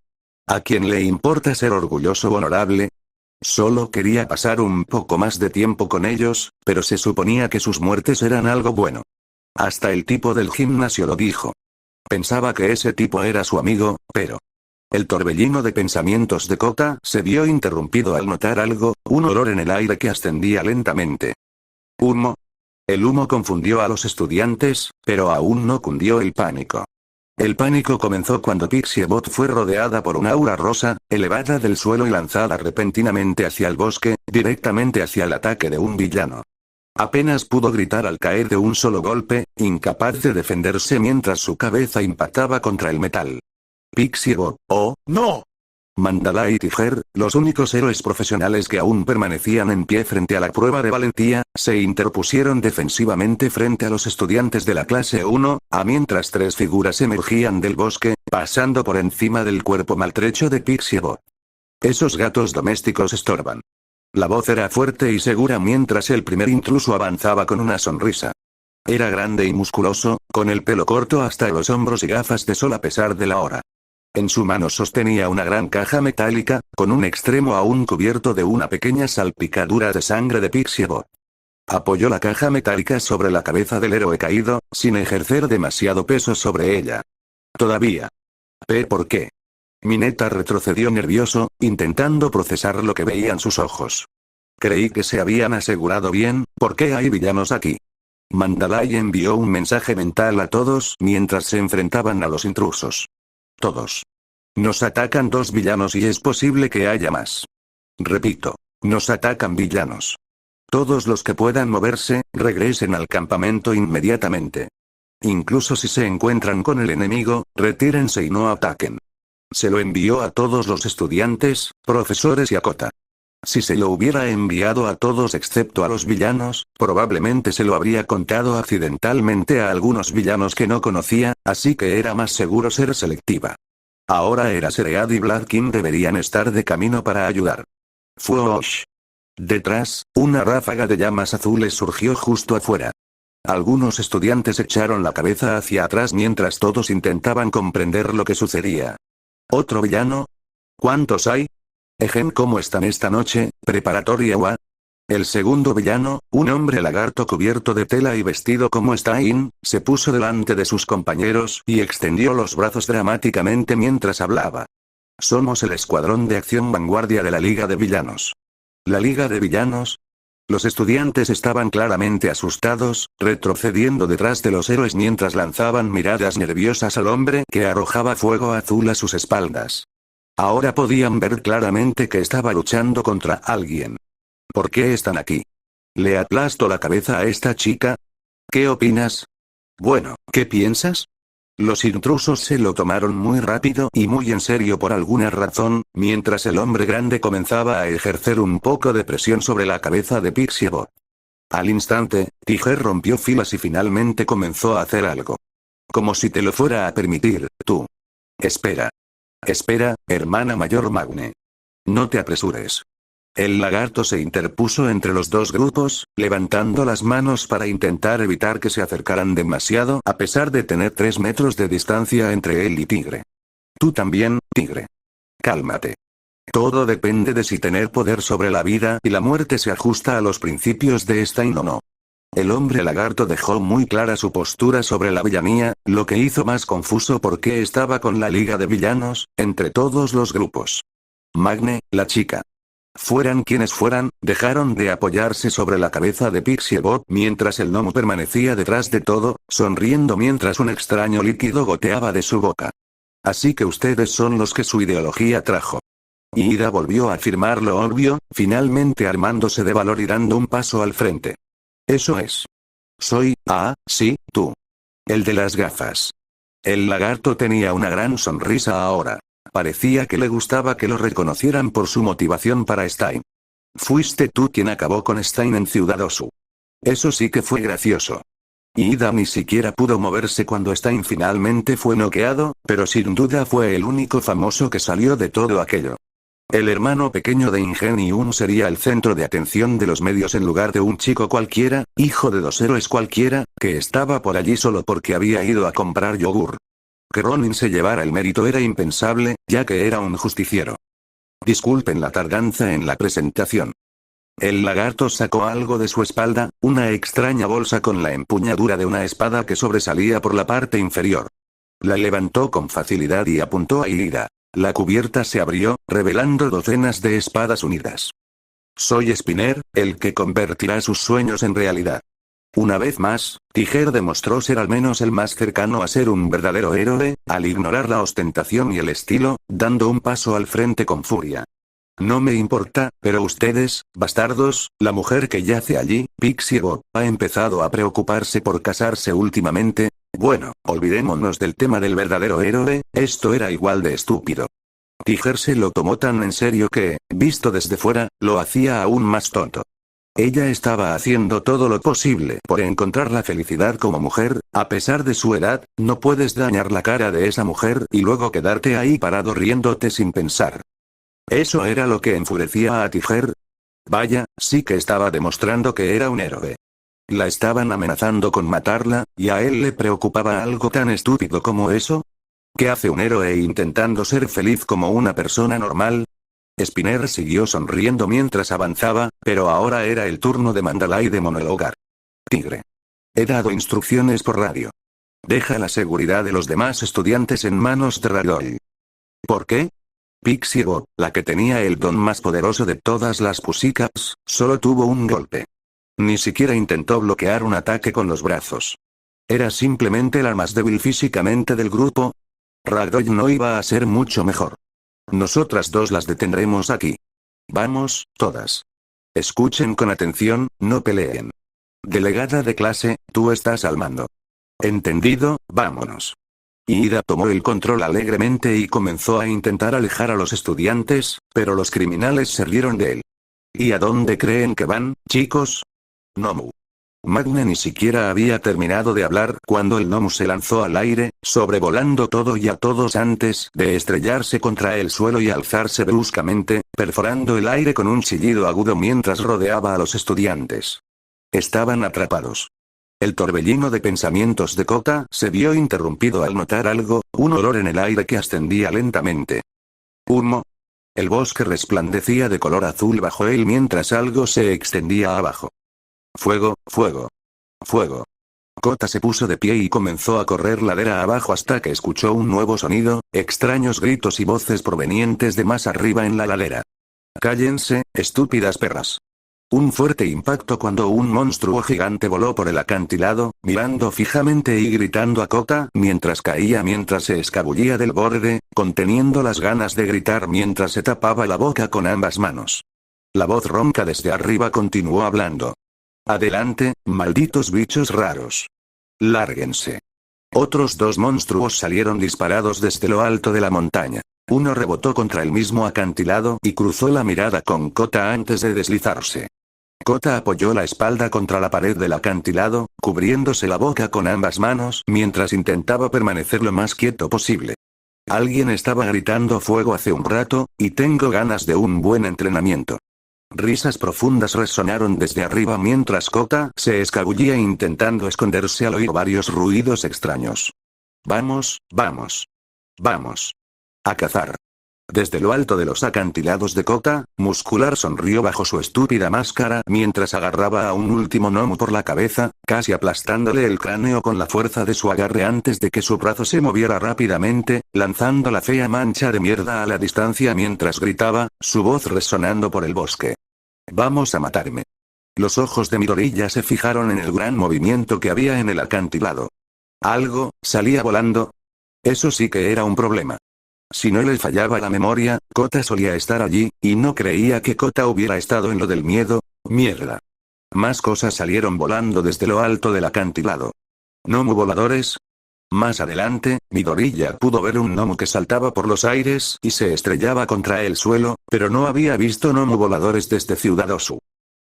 ¿A quién le importa ser orgulloso o honorable? Solo quería pasar un poco más de tiempo con ellos, pero se suponía que sus muertes eran algo bueno. Hasta el tipo del gimnasio lo dijo. Pensaba que ese tipo era su amigo, pero... El torbellino de pensamientos de Kota se vio interrumpido al notar algo, un olor en el aire que ascendía lentamente. ¿Humo? El humo confundió a los estudiantes, pero aún no cundió el pánico. El pánico comenzó cuando Pixie Bot fue rodeada por un aura rosa, elevada del suelo y lanzada repentinamente hacia el bosque, directamente hacia el ataque de un villano. Apenas pudo gritar al caer de un solo golpe, incapaz de defenderse mientras su cabeza impactaba contra el metal. Pixie Bot, ¡oh, no! Mandalay y Tiger, los únicos héroes profesionales que aún permanecían en pie frente a la prueba de valentía, se interpusieron defensivamente frente a los estudiantes de la clase 1, mientras tres figuras emergían del bosque, pasando por encima del cuerpo maltrecho de Pixie Bot. Esos gatos domésticos estorban. La voz era fuerte y segura mientras el primer intruso avanzaba con una sonrisa. Era grande y musculoso, con el pelo corto hasta los hombros y gafas de sol a pesar de la hora. En su mano sostenía una gran caja metálica, con un extremo aún cubierto de una pequeña salpicadura de sangre de Pixie Bot. Apoyó la caja metálica sobre la cabeza del héroe caído, sin ejercer demasiado peso sobre ella. Todavía. ¿Por qué? Mineta retrocedió nervioso, intentando procesar lo que veían sus ojos. Creí que se habían asegurado bien. ¿Por qué hay villanos aquí? Mandalay envió un mensaje mental a todos mientras se enfrentaban a los intrusos. Todos. Nos atacan 2 villanos y es posible que haya más. Repito, nos atacan villanos. Todos los que puedan moverse, regresen al campamento inmediatamente. Incluso si se encuentran con el enemigo, retírense y no ataquen. Se lo envió a todos los estudiantes, profesores y a Kota. Si se lo hubiera enviado a todos excepto a los villanos, probablemente se lo habría contado accidentalmente a algunos villanos que no conocía, así que era más seguro ser selectiva. Ahora era Seread y Black King deberían estar de camino para ayudar. Fuosh. Detrás, una ráfaga de llamas azules surgió justo afuera. Algunos estudiantes echaron la cabeza hacia atrás mientras todos intentaban comprender lo que sucedía. ¿Otro villano? ¿Cuántos hay? Ejem, ¿cómo están esta noche? Preparatoria Wa. El segundo villano, un hombre lagarto cubierto de tela y vestido como Stein, se puso delante de sus compañeros y extendió los brazos dramáticamente mientras hablaba. Somos el escuadrón de acción vanguardia de la Liga de Villanos. ¿La Liga de Villanos? Los estudiantes estaban claramente asustados, retrocediendo detrás de los héroes mientras lanzaban miradas nerviosas al hombre que arrojaba fuego azul a sus espaldas. Ahora podían ver claramente que estaba luchando contra alguien. ¿Por qué están aquí? ¿Le aplasto la cabeza a esta chica? ¿Qué opinas? Bueno, ¿qué piensas? Los intrusos se lo tomaron muy rápido y muy en serio por alguna razón, mientras el hombre grande comenzaba a ejercer un poco de presión sobre la cabeza de Pixie Bot. Al instante, Tiger rompió filas y finalmente comenzó a hacer algo. Como si te lo fuera a permitir, tú. Espera. Espera, hermana mayor Magne. No te apresures. El lagarto se interpuso entre los dos grupos, levantando las manos para intentar evitar que se acercaran demasiado a pesar de tener 3 metros de distancia entre él y Tigre. Tú también, Tigre. Cálmate. Todo depende de si tener poder sobre la vida y la muerte se ajusta a los principios de Stein o no. El hombre lagarto dejó muy clara su postura sobre la villanía, lo que hizo más confuso por qué estaba con la Liga de Villanos, entre todos los grupos. Magne, la chica. Fueran quienes fueran, dejaron de apoyarse sobre la cabeza de Pixie Bot mientras el gnomo permanecía detrás de todo, sonriendo mientras un extraño líquido goteaba de su boca. Así que ustedes son los que su ideología trajo. Y Ida volvió a afirmar lo obvio, finalmente armándose de valor y dando un paso al frente. Eso es. Soy, sí, tú. El de las gafas. El lagarto tenía una gran sonrisa ahora. Parecía que le gustaba que lo reconocieran por su motivación para Stein. Fuiste tú quien acabó con Stein en Ciudad Osu. Eso sí que fue gracioso. Ida ni siquiera pudo moverse cuando Stein finalmente fue noqueado, pero sin duda fue el único famoso que salió de todo aquello. El hermano pequeño de Ingenium sería el centro de atención de los medios en lugar de un chico cualquiera, hijo de 2 héroes cualquiera, que estaba por allí solo porque había ido a comprar yogur. Que Ronin se llevara el mérito era impensable, ya que era un justiciero. Disculpen la tardanza en la presentación. El lagarto sacó algo de su espalda, una extraña bolsa con la empuñadura de una espada que sobresalía por la parte inferior. La levantó con facilidad y apuntó a Ida. La cubierta se abrió, revelando docenas de espadas unidas. Soy Spinner, el que convertirá sus sueños en realidad. Una vez más, Tiger demostró ser al menos el más cercano a ser un verdadero héroe, al ignorar la ostentación y el estilo, dando un paso al frente con furia. No me importa, pero ustedes, bastardos, la mujer que yace allí, Pixie Bot, ha empezado a preocuparse por casarse últimamente. Bueno, olvidémonos del tema del verdadero héroe, esto era igual de estúpido. Tiger se lo tomó tan en serio que, visto desde fuera, lo hacía aún más tonto. Ella estaba haciendo todo lo posible por encontrar la felicidad como mujer, a pesar de su edad, no puedes dañar la cara de esa mujer y luego quedarte ahí parado riéndote sin pensar. Eso era lo que enfurecía a Tiger. Vaya, sí que estaba demostrando que era un héroe. La estaban amenazando con matarla, y a él le preocupaba algo tan estúpido como eso. ¿Qué hace un héroe intentando ser feliz como una persona normal? Spinner siguió sonriendo mientras avanzaba, pero ahora era el turno de Mandalay de monologar. Tigre. He dado instrucciones por radio. Deja la seguridad de los demás estudiantes en manos de Radol. ¿Por qué? Pixie Bob, la que tenía el don más poderoso de todas las Pussycats, solo tuvo un golpe. Ni siquiera intentó bloquear un ataque con los brazos. Era simplemente la más débil físicamente del grupo. Ragdoll no iba a ser mucho mejor. Nosotras dos las detendremos aquí. Vamos, todas. Escuchen con atención, no peleen. Delegada de clase, tú estás al mando. Entendido, vámonos. Ida tomó el control alegremente y comenzó a intentar alejar a los estudiantes, pero los criminales se rieron de él. ¿Y a dónde creen que van, chicos? Nomu. Magne ni siquiera había terminado de hablar cuando el Nomu se lanzó al aire, sobrevolando todo y a todos antes de estrellarse contra el suelo y alzarse bruscamente, perforando el aire con un chillido agudo mientras rodeaba a los estudiantes. Estaban atrapados. El torbellino de pensamientos de Kota se vio interrumpido al notar algo, un olor en el aire que ascendía lentamente. Humo. El bosque resplandecía de color azul bajo él mientras algo se extendía abajo. Fuego, fuego. Fuego. Kota se puso de pie y comenzó a correr ladera abajo hasta que escuchó un nuevo sonido, extraños gritos y voces provenientes de más arriba en la ladera. Cállense, estúpidas perras. Un fuerte impacto cuando un monstruo gigante voló por el acantilado, mirando fijamente y gritando a Kota mientras caía mientras se escabullía del borde, conteniendo las ganas de gritar mientras se tapaba la boca con ambas manos. La voz ronca desde arriba continuó hablando. Adelante, malditos bichos raros. Lárguense. Otros dos monstruos salieron disparados desde lo alto de la montaña. Uno rebotó contra el mismo acantilado y cruzó la mirada con Kota antes de deslizarse. Kota apoyó la espalda contra la pared del acantilado, cubriéndose la boca con ambas manos mientras intentaba permanecer lo más quieto posible. Alguien estaba gritando fuego hace un rato, y tengo ganas de un buen entrenamiento. Risas profundas resonaron desde arriba mientras Kota se escabullía intentando esconderse al oír varios ruidos extraños. Vamos, vamos. Vamos. A cazar. Desde lo alto de los acantilados de Kota, Muscular sonrió bajo su estúpida máscara mientras agarraba a un último gnomo por la cabeza, casi aplastándole el cráneo con la fuerza de su agarre antes de que su brazo se moviera rápidamente, lanzando la fea mancha de mierda a la distancia mientras gritaba, su voz resonando por el bosque. Vamos a matarme. Los ojos de Midoriya se fijaron en el gran movimiento que había en el acantilado. Algo salía volando. Eso sí que era un problema. Si no le fallaba la memoria, Kota solía estar allí, y no creía que Kota hubiera estado en lo del miedo. Mierda. Más cosas salieron volando desde lo alto del acantilado. ¿Gnomo voladores? Más adelante, Midoriya pudo ver un gnomo que saltaba por los aires y se estrellaba contra el suelo, pero no había visto gnomo voladores desde Ciudad Osu.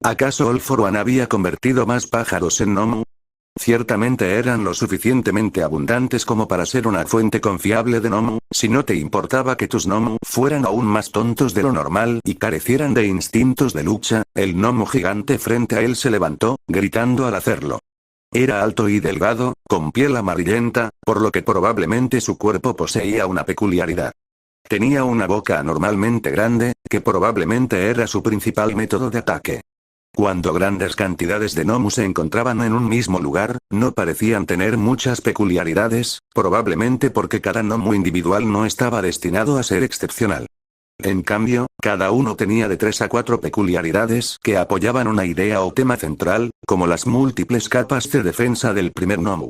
¿Acaso All For One había convertido más pájaros en gnomo? Ciertamente eran lo suficientemente abundantes como para ser una fuente confiable de gnomo, si no te importaba que tus gnomo fueran aún más tontos de lo normal y carecieran de instintos de lucha. El gnomo gigante frente a él se levantó, gritando al hacerlo. Era alto y delgado, con piel amarillenta, por lo que probablemente su cuerpo poseía una peculiaridad. Tenía una boca anormalmente grande, que probablemente era su principal método de ataque. Cuando grandes cantidades de gnomos se encontraban en un mismo lugar, no parecían tener muchas peculiaridades, probablemente porque cada gnomo individual no estaba destinado a ser excepcional. En cambio, cada uno tenía de 3 a 4 peculiaridades que apoyaban una idea o tema central, como las múltiples capas de defensa del primer gnomo.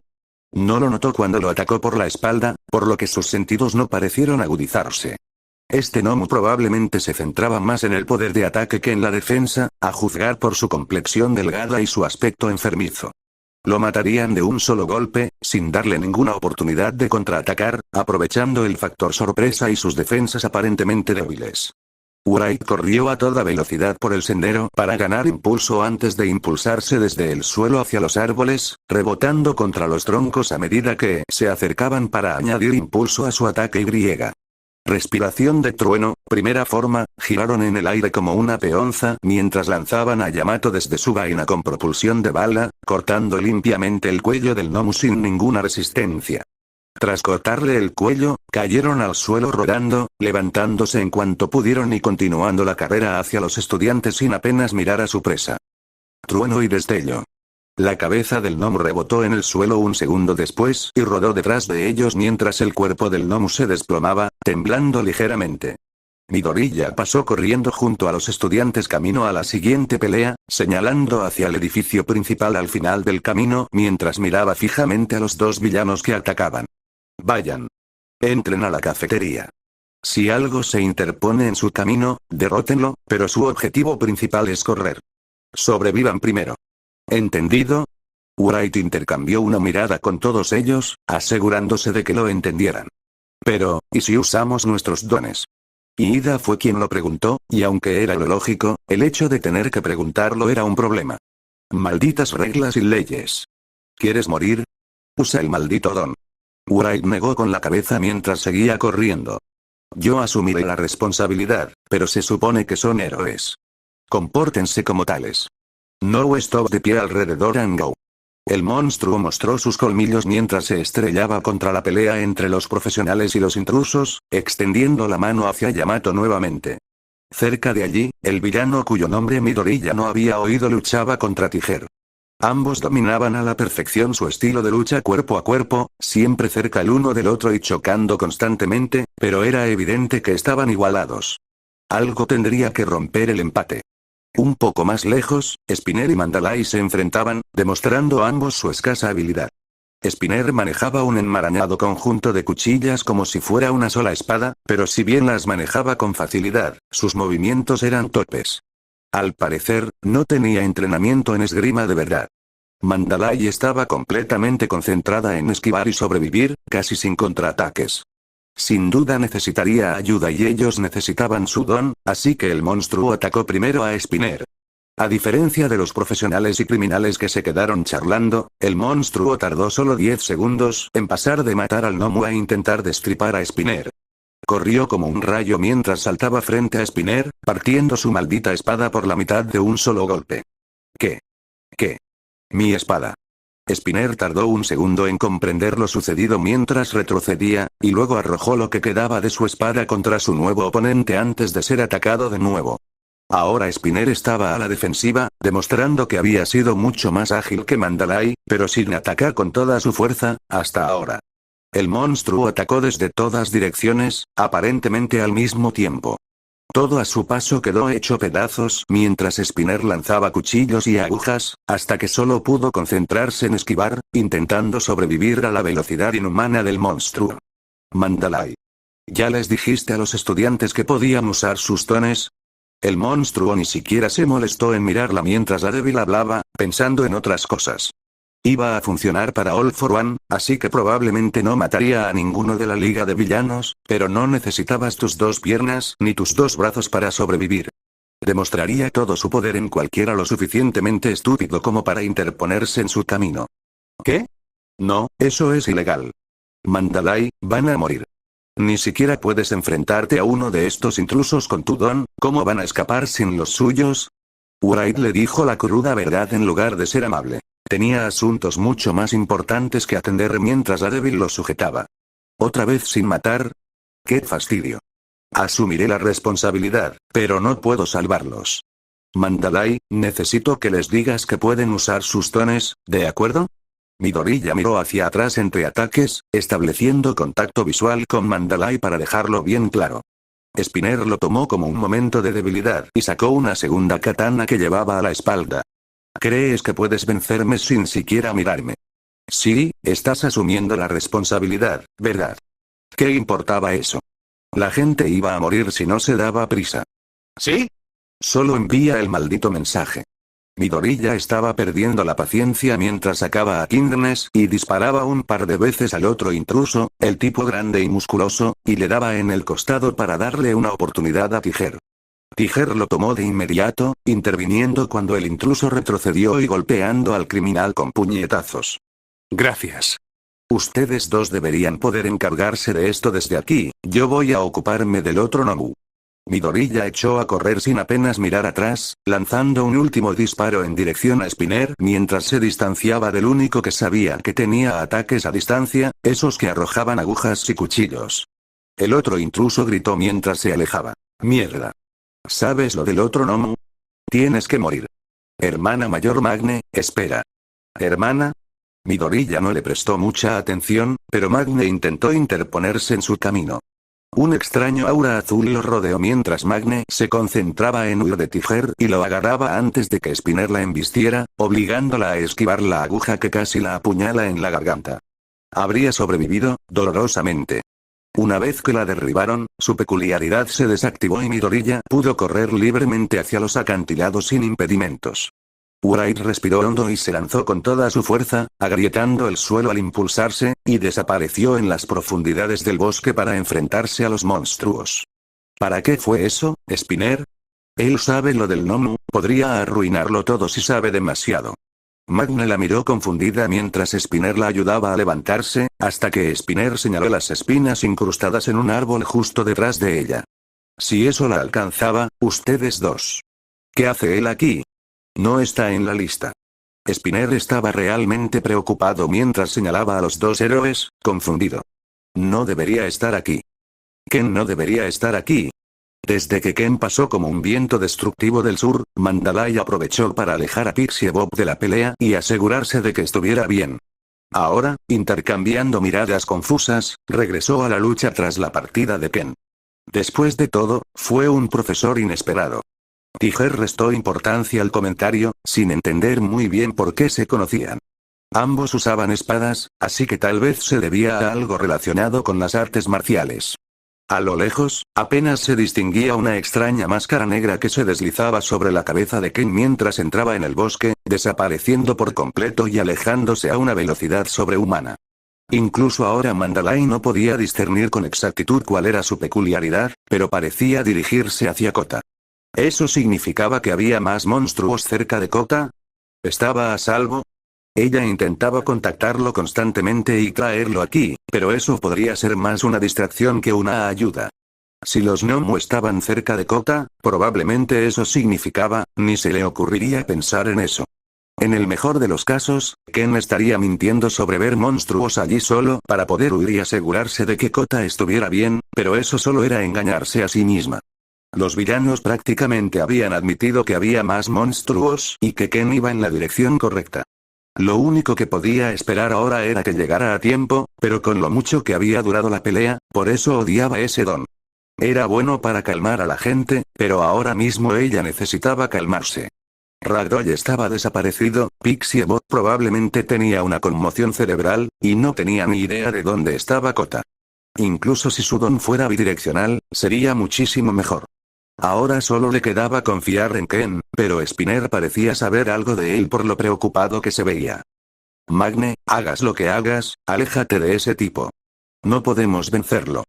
No lo notó cuando lo atacó por la espalda, por lo que sus sentidos no parecieron agudizarse. Este gnomo probablemente se centraba más en el poder de ataque que en la defensa, a juzgar por su complexión delgada y su aspecto enfermizo. Lo matarían de un solo golpe, sin darle ninguna oportunidad de contraatacar, aprovechando el factor sorpresa y sus defensas aparentemente débiles. Wright corrió a toda velocidad por el sendero para ganar impulso antes de impulsarse desde el suelo hacia los árboles, rebotando contra los troncos a medida que se acercaban para añadir impulso a su ataque y. Respiración de trueno, primera forma, giraron en el aire como una peonza mientras lanzaban a Yamato desde su vaina con propulsión de bala, cortando limpiamente el cuello del gnomo sin ninguna resistencia. Tras cortarle el cuello, cayeron al suelo rodando, levantándose en cuanto pudieron y continuando la carrera hacia los estudiantes sin apenas mirar a su presa. Trueno y destello. La cabeza del gnomo rebotó en el suelo un segundo después y rodó detrás de ellos mientras el cuerpo del gnomo se desplomaba, temblando ligeramente. Midoriya pasó corriendo junto a los estudiantes camino a la siguiente pelea, señalando hacia el edificio principal al final del camino mientras miraba fijamente a los dos villanos que atacaban. Vayan. Entren a la cafetería. Si algo se interpone en su camino, derrótenlo, pero su objetivo principal es correr. Sobrevivan primero. ¿Entendido? Wright intercambió una mirada con todos ellos, asegurándose de que lo entendieran. Pero, ¿y si usamos nuestros dones? Ida fue quien lo preguntó, y aunque era lo lógico, el hecho de tener que preguntarlo era un problema. Malditas reglas y leyes. ¿Quieres morir? Usa el maldito don. Wright negó con la cabeza mientras seguía corriendo. Yo asumiré la responsabilidad, pero se supone que son héroes. Compórtense como tales. No stop de pie alrededor and go. El monstruo mostró sus colmillos mientras se estrellaba contra la pelea entre los profesionales y los intrusos, extendiendo la mano hacia Yamato nuevamente. Cerca de allí, el villano cuyo nombre Midoriya no había oído luchaba contra Tiger. Ambos dominaban a la perfección su estilo de lucha cuerpo a cuerpo, siempre cerca el uno del otro y chocando constantemente, pero era evidente que estaban igualados. Algo tendría que romper el empate. Un poco más lejos, Spinner y Mandalay se enfrentaban, demostrando ambos su escasa habilidad. Spinner manejaba un enmarañado conjunto de cuchillas como si fuera una sola espada, pero si bien las manejaba con facilidad, sus movimientos eran torpes. Al parecer, no tenía entrenamiento en esgrima de verdad. Mandalay estaba completamente concentrada en esquivar y sobrevivir, casi sin contraataques. Sin duda necesitaría ayuda y ellos necesitaban su don, así que el monstruo atacó primero a Spinner. A diferencia de los profesionales y criminales que se quedaron charlando, el monstruo tardó solo 10 segundos en pasar de matar al gnomo a intentar destripar a Spinner. Corrió como un rayo mientras saltaba frente a Spinner, partiendo su maldita espada por la mitad de un solo golpe. ¿Qué? ¿Qué? Mi espada. Spinner tardó un segundo en comprender lo sucedido mientras retrocedía, y luego arrojó lo que quedaba de su espada contra su nuevo oponente antes de ser atacado de nuevo. Ahora Spinner estaba a la defensiva, demostrando que había sido mucho más ágil que Mandalay, pero sin atacar con toda su fuerza, hasta ahora. El monstruo atacó desde todas direcciones, aparentemente al mismo tiempo. Todo a su paso quedó hecho pedazos mientras Spinner lanzaba cuchillos y agujas, hasta que solo pudo concentrarse en esquivar, intentando sobrevivir a la velocidad inhumana del monstruo. Mandalay. ¿Ya les dijiste a los estudiantes que podían usar sus dones? El monstruo ni siquiera se molestó en mirarla mientras Daredevil hablaba, pensando en otras cosas. Iba a funcionar para All for One, así que probablemente no mataría a ninguno de la Liga de Villanos, pero no necesitabas tus dos piernas ni tus dos brazos para sobrevivir. Demostraría todo su poder en cualquiera lo suficientemente estúpido como para interponerse en su camino. ¿Qué? No, eso es ilegal. Mandalay, van a morir. Ni siquiera puedes enfrentarte a uno de estos intrusos con tu don, ¿cómo van a escapar sin los suyos? Wright le dijo la cruda verdad en lugar de ser amable. Tenía asuntos mucho más importantes que atender mientras Daredevil lo sujetaba. ¿Otra vez sin matar? ¡Qué fastidio! Asumiré la responsabilidad, pero no puedo salvarlos. Mandalay, necesito que les digas que pueden usar sus dones, ¿de acuerdo? Midoriya miró hacia atrás entre ataques, estableciendo contacto visual con Mandalay para dejarlo bien claro. Spinner lo tomó como un momento de debilidad y sacó una segunda katana que llevaba a la espalda. ¿Crees que puedes vencerme sin siquiera mirarme? Sí, estás asumiendo la responsabilidad, ¿verdad? ¿Qué importaba eso? La gente iba a morir si no se daba prisa. ¿Sí? Solo envía el maldito mensaje. Midoriya estaba perdiendo la paciencia mientras sacaba a Kindness y disparaba un par de veces al otro intruso, el tipo grande y musculoso, y le daba en el costado para darle una oportunidad a Tiger. Tiger lo tomó de inmediato, interviniendo cuando el intruso retrocedió y golpeando al criminal con puñetazos. Gracias. Ustedes dos deberían poder encargarse de esto desde aquí, yo voy a ocuparme del otro Nomu. Midoriya echó a correr sin apenas mirar atrás, lanzando un último disparo en dirección a Spinner mientras se distanciaba del único que sabía que tenía ataques a distancia, esos que arrojaban agujas y cuchillos. El otro intruso gritó mientras se alejaba. Mierda. ¿Sabes lo del otro Nomu? Tienes que morir. Hermana mayor Magne, espera. ¿Hermana? Midoriya no le prestó mucha atención, pero Magne intentó interponerse en su camino. Un extraño aura azul lo rodeó mientras Magne se concentraba en huir de Tiger y lo agarraba antes de que Spinner la embistiera, obligándola a esquivar la aguja que casi la apuñala en la garganta. Habría sobrevivido, dolorosamente. Una vez que la derribaron, su peculiaridad se desactivó y Midoriya pudo correr libremente hacia los acantilados sin impedimentos. Wright respiró hondo y se lanzó con toda su fuerza, agrietando el suelo al impulsarse, y desapareció en las profundidades del bosque para enfrentarse a los monstruos. ¿Para qué fue eso, Spinner? Él sabe lo del Nomu, podría arruinarlo todo si sabe demasiado. Magne la miró confundida mientras Spinner la ayudaba a levantarse, hasta que Spinner señaló las espinas incrustadas en un árbol justo detrás de ella. Si eso la alcanzaba, ustedes dos. ¿Qué hace él aquí? No está en la lista. Spinner estaba realmente preocupado mientras señalaba a los dos héroes, confundido. No debería estar aquí. Ken no debería estar aquí. Desde que Ken pasó como un viento destructivo del sur, Mandalay aprovechó para alejar a Pixie Bob de la pelea y asegurarse de que estuviera bien. Ahora, intercambiando miradas confusas, regresó a la lucha tras la partida de Ken. Después de todo, fue un profesor inesperado. Tiger restó importancia al comentario, sin entender muy bien por qué se conocían. Ambos usaban espadas, así que tal vez se debía a algo relacionado con las artes marciales. A lo lejos, apenas se distinguía una extraña máscara negra que se deslizaba sobre la cabeza de Ken mientras entraba en el bosque, desapareciendo por completo y alejándose a una velocidad sobrehumana. Incluso ahora Mandalay no podía discernir con exactitud cuál era su peculiaridad, pero parecía dirigirse hacia Kota. ¿Eso significaba que había más monstruos cerca de Kota? ¿Estaba a salvo? Ella intentaba contactarlo constantemente y traerlo aquí, pero eso podría ser más una distracción que una ayuda. Si los Nomu estaban cerca de Kota, probablemente eso significaba, ni se le ocurriría pensar en eso. En el mejor de los casos, Ken estaría mintiendo sobre ver monstruos allí solo para poder huir y asegurarse de que Kota estuviera bien, pero eso solo era engañarse a sí misma. Los villanos prácticamente habían admitido que había más monstruos y que Ken iba en la dirección correcta. Lo único que podía esperar ahora era que llegara a tiempo, pero con lo mucho que había durado la pelea, por eso odiaba ese don. Era bueno para calmar a la gente, pero ahora mismo ella necesitaba calmarse. Ragdoll estaba desaparecido, Pixie Bob probablemente tenía una conmoción cerebral, y no tenía ni idea de dónde estaba Kota. Incluso si su don fuera bidireccional, sería muchísimo mejor. Ahora solo le quedaba confiar en Ken, pero Spinner parecía saber algo de él por lo preocupado que se veía. Magne, hagas lo que hagas, aléjate de ese tipo. No podemos vencerlo.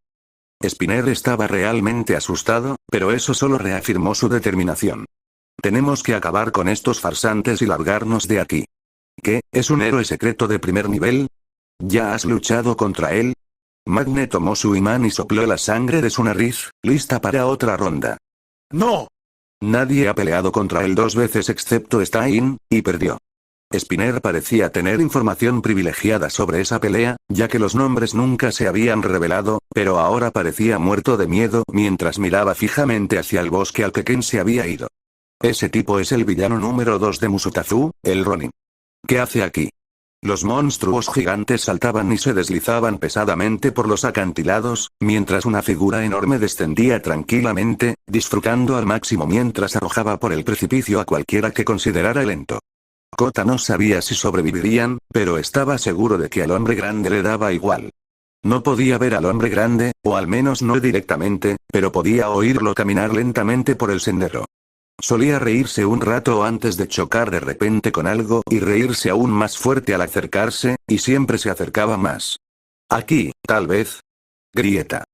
Spinner estaba realmente asustado, pero eso solo reafirmó su determinación. Tenemos que acabar con estos farsantes y largarnos de aquí. ¿Qué? ¿Es un héroe secreto de primer nivel? ¿Ya has luchado contra él? Magne tomó su imán y sopló la sangre de su nariz, lista para otra ronda. ¡No! Nadie ha peleado contra él 2 veces excepto Stein, y perdió. Spinner parecía tener información privilegiada sobre esa pelea, ya que los nombres nunca se habían revelado, pero ahora parecía muerto de miedo mientras miraba fijamente hacia el bosque al que Ken se había ido. Ese tipo es el villano número 2 de Musutazu, el Ronin. ¿Qué hace aquí? Los monstruos gigantes saltaban y se deslizaban pesadamente por los acantilados, mientras una figura enorme descendía tranquilamente, disfrutando al máximo mientras arrojaba por el precipicio a cualquiera que considerara lento. Kota no sabía si sobrevivirían, pero estaba seguro de que al hombre grande le daba igual. No podía ver al hombre grande, o al menos no directamente, pero podía oírlo caminar lentamente por el sendero. Solía reírse un rato antes de chocar de repente con algo y reírse aún más fuerte al acercarse, y siempre se acercaba más. Aquí, tal vez. Grieta.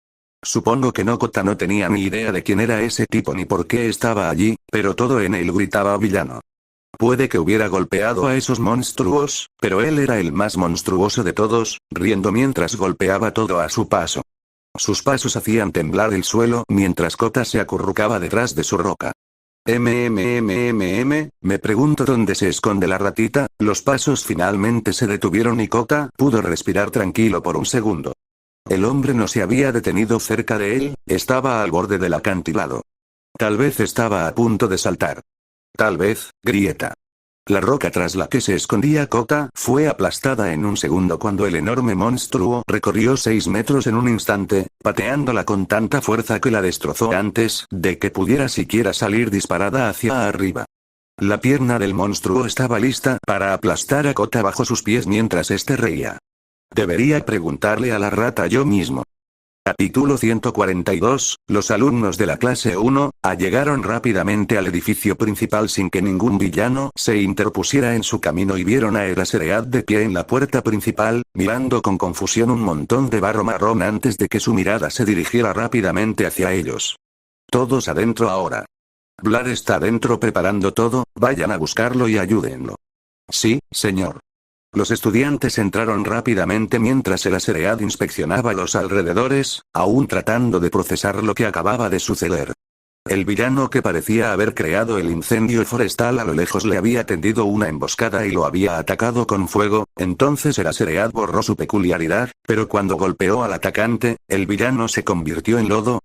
Supongo que Kota no tenía ni idea de quién era ese tipo ni por qué estaba allí, pero todo en él gritaba villano. Puede que hubiera golpeado a esos monstruos, pero él era el más monstruoso de todos, riendo mientras golpeaba todo a su paso. Sus pasos hacían temblar el suelo mientras Kota se acurrucaba detrás de su roca. Me pregunto dónde se esconde la ratita. Los pasos finalmente se detuvieron y Kota pudo respirar tranquilo por un segundo. El hombre no se había detenido cerca de él, estaba al borde del acantilado. Tal vez estaba a punto de saltar. Tal vez, Grieta. La roca tras la que se escondía Kota fue aplastada en un segundo cuando el enorme monstruo recorrió 6 metros en un instante, pateándola con tanta fuerza que la destrozó antes de que pudiera siquiera salir disparada hacia arriba. La pierna del monstruo estaba lista para aplastar a Kota bajo sus pies mientras este reía. Debería preguntarle a la rata yo mismo. Capítulo 142, los alumnos de la clase 1, llegaron rápidamente al edificio principal sin que ningún villano se interpusiera en su camino y vieron a Eraserhead de pie en la puerta principal, mirando con confusión un montón de barro marrón antes de que su mirada se dirigiera rápidamente hacia ellos. Todos adentro ahora. Vlad está dentro preparando todo, vayan a buscarlo y ayúdenlo. Sí, señor. Los estudiantes entraron rápidamente mientras Eraserhead inspeccionaba los alrededores, aún tratando de procesar lo que acababa de suceder. El villano que parecía haber creado el incendio forestal a lo lejos le había tendido una emboscada y lo había atacado con fuego, entonces Eraserhead borró su peculiaridad, pero cuando golpeó al atacante, el villano se convirtió en lodo.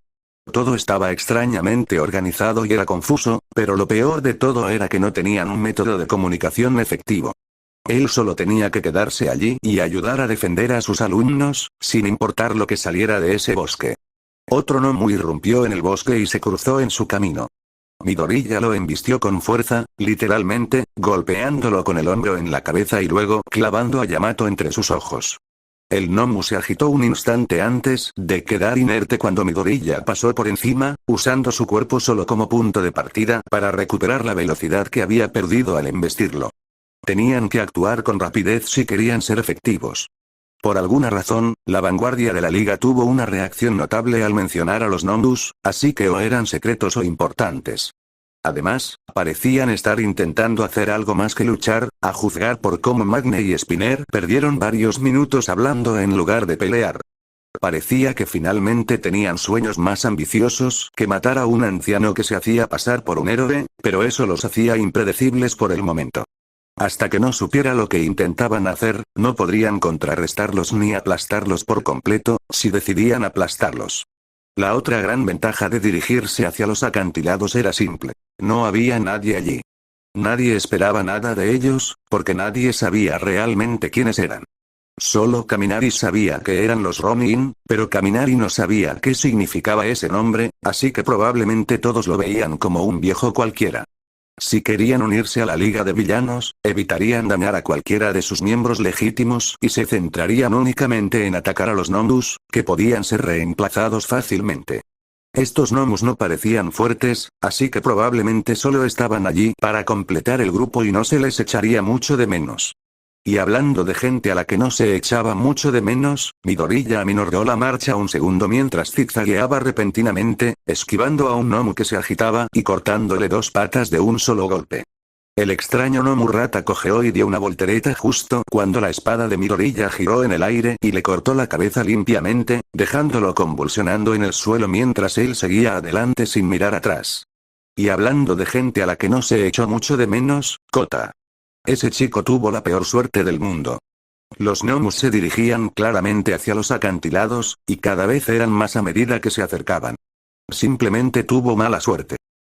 Todo estaba extrañamente organizado y era confuso, pero lo peor de todo era que no tenían un método de comunicación efectivo. Él solo tenía que quedarse allí y ayudar a defender a sus alumnos, sin importar lo que saliera de ese bosque. Otro gnomo irrumpió en el bosque y se cruzó en su camino. Midoriya lo embistió con fuerza, literalmente, golpeándolo con el hombro en la cabeza y luego clavando a Yamato entre sus ojos. El gnomo se agitó un instante antes de quedar inerte cuando Midoriya pasó por encima, usando su cuerpo solo como punto de partida para recuperar la velocidad que había perdido al embestirlo. Tenían que actuar con rapidez si querían ser efectivos. Por alguna razón, la vanguardia de la liga tuvo una reacción notable al mencionar a los Nomus, así que o eran secretos o importantes. Además, parecían estar intentando hacer algo más que luchar, a juzgar por cómo Magne y Spinner perdieron varios minutos hablando en lugar de pelear. Parecía que finalmente tenían sueños más ambiciosos que matar a un anciano que se hacía pasar por un héroe, pero eso los hacía impredecibles por el momento. Hasta que no supiera lo que intentaban hacer, no podrían contrarrestarlos ni aplastarlos por completo, si decidían aplastarlos. La otra gran ventaja de dirigirse hacia los acantilados era simple. No había nadie allí. Nadie esperaba nada de ellos, porque nadie sabía realmente quiénes eran. Solo Kaminari sabía que eran los Ronin, pero Kaminari no sabía qué significaba ese nombre, así que probablemente todos lo veían como un viejo cualquiera. Si querían unirse a la Liga de Villanos, evitarían dañar a cualquiera de sus miembros legítimos y se centrarían únicamente en atacar a los Nomus, que podían ser reemplazados fácilmente. Estos Nomus no parecían fuertes, así que probablemente solo estaban allí para completar el grupo y no se les echaría mucho de menos. Y hablando de gente a la que no se echaba mucho de menos, Midoriya aminoró la marcha un segundo mientras zigzagueaba repentinamente, esquivando a un gnomo que se agitaba y cortándole dos patas de un solo golpe. El extraño gnomo rata cojeó y dio una voltereta justo cuando la espada de Midoriya giró en el aire y le cortó la cabeza limpiamente, dejándolo convulsionando en el suelo mientras él seguía adelante sin mirar atrás. Y hablando de gente a la que no se echó mucho de menos, Kota. Ese chico tuvo la peor suerte del mundo. Los gnomos se dirigían claramente hacia los acantilados, y cada vez eran más a medida que se acercaban. Simplemente tuvo mala suerte.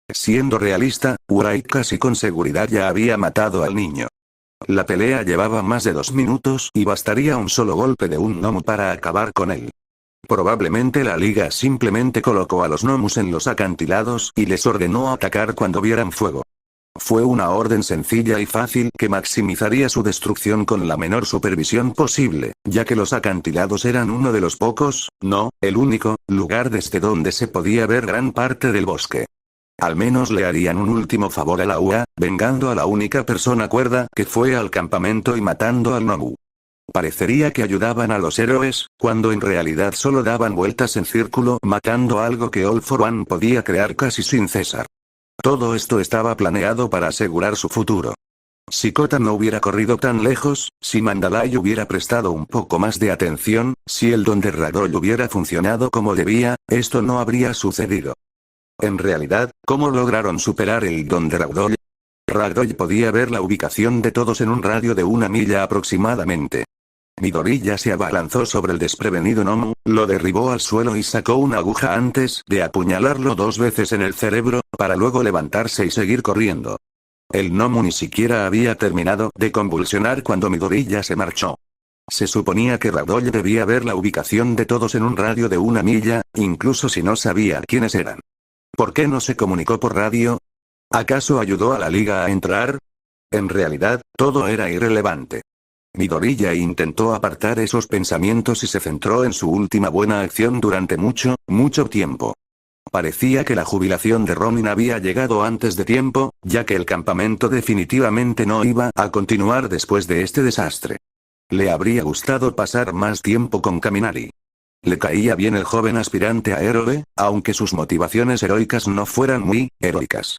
Siendo realista, Urai casi con seguridad ya había matado al niño. La pelea llevaba más de 2 minutos y bastaría un solo golpe de un gnomo para acabar con él. Probablemente la liga simplemente colocó a los gnomos en los acantilados y les ordenó atacar cuando vieran fuego. Fue una orden sencilla y fácil que maximizaría su destrucción con la menor supervisión posible, ya que los acantilados eran uno de los pocos, no, el único, lugar desde donde se podía ver gran parte del bosque. Al menos le harían un último favor a la UA, vengando a la única persona cuerda que fue al campamento y matando al Nomu. Parecería que ayudaban a los héroes, cuando en realidad solo daban vueltas en círculo matando algo que All for One podía crear casi sin cesar. Todo esto estaba planeado para asegurar su futuro. Si Kota no hubiera corrido tan lejos, si Mandalay hubiera prestado un poco más de atención, si el don de Ragdoll hubiera funcionado como debía, esto no habría sucedido. En realidad, ¿cómo lograron superar el don de Ragdoll? Ragdoll podía ver la ubicación de todos en un radio de 1 milla aproximadamente. Midoriya se abalanzó sobre el desprevenido gnomo, lo derribó al suelo y sacó una aguja antes de apuñalarlo 2 veces en el cerebro, para luego levantarse y seguir corriendo. El gnomo ni siquiera había terminado de convulsionar cuando Midoriya se marchó. Se suponía que Radoy debía ver la ubicación de todos en un radio de 1 milla, incluso si no sabía quiénes eran. ¿Por qué no se comunicó por radio? ¿Acaso ayudó a la liga a entrar? En realidad, todo era irrelevante. Midoriya intentó apartar esos pensamientos y se centró en su última buena acción durante mucho tiempo. Parecía que la jubilación de Ronin había llegado antes de tiempo, ya que el campamento definitivamente no iba a continuar después de este desastre. Le habría gustado pasar más tiempo con Kaminari. Le caía bien el joven aspirante a héroe, aunque sus motivaciones heroicas no fueran muy heroicas.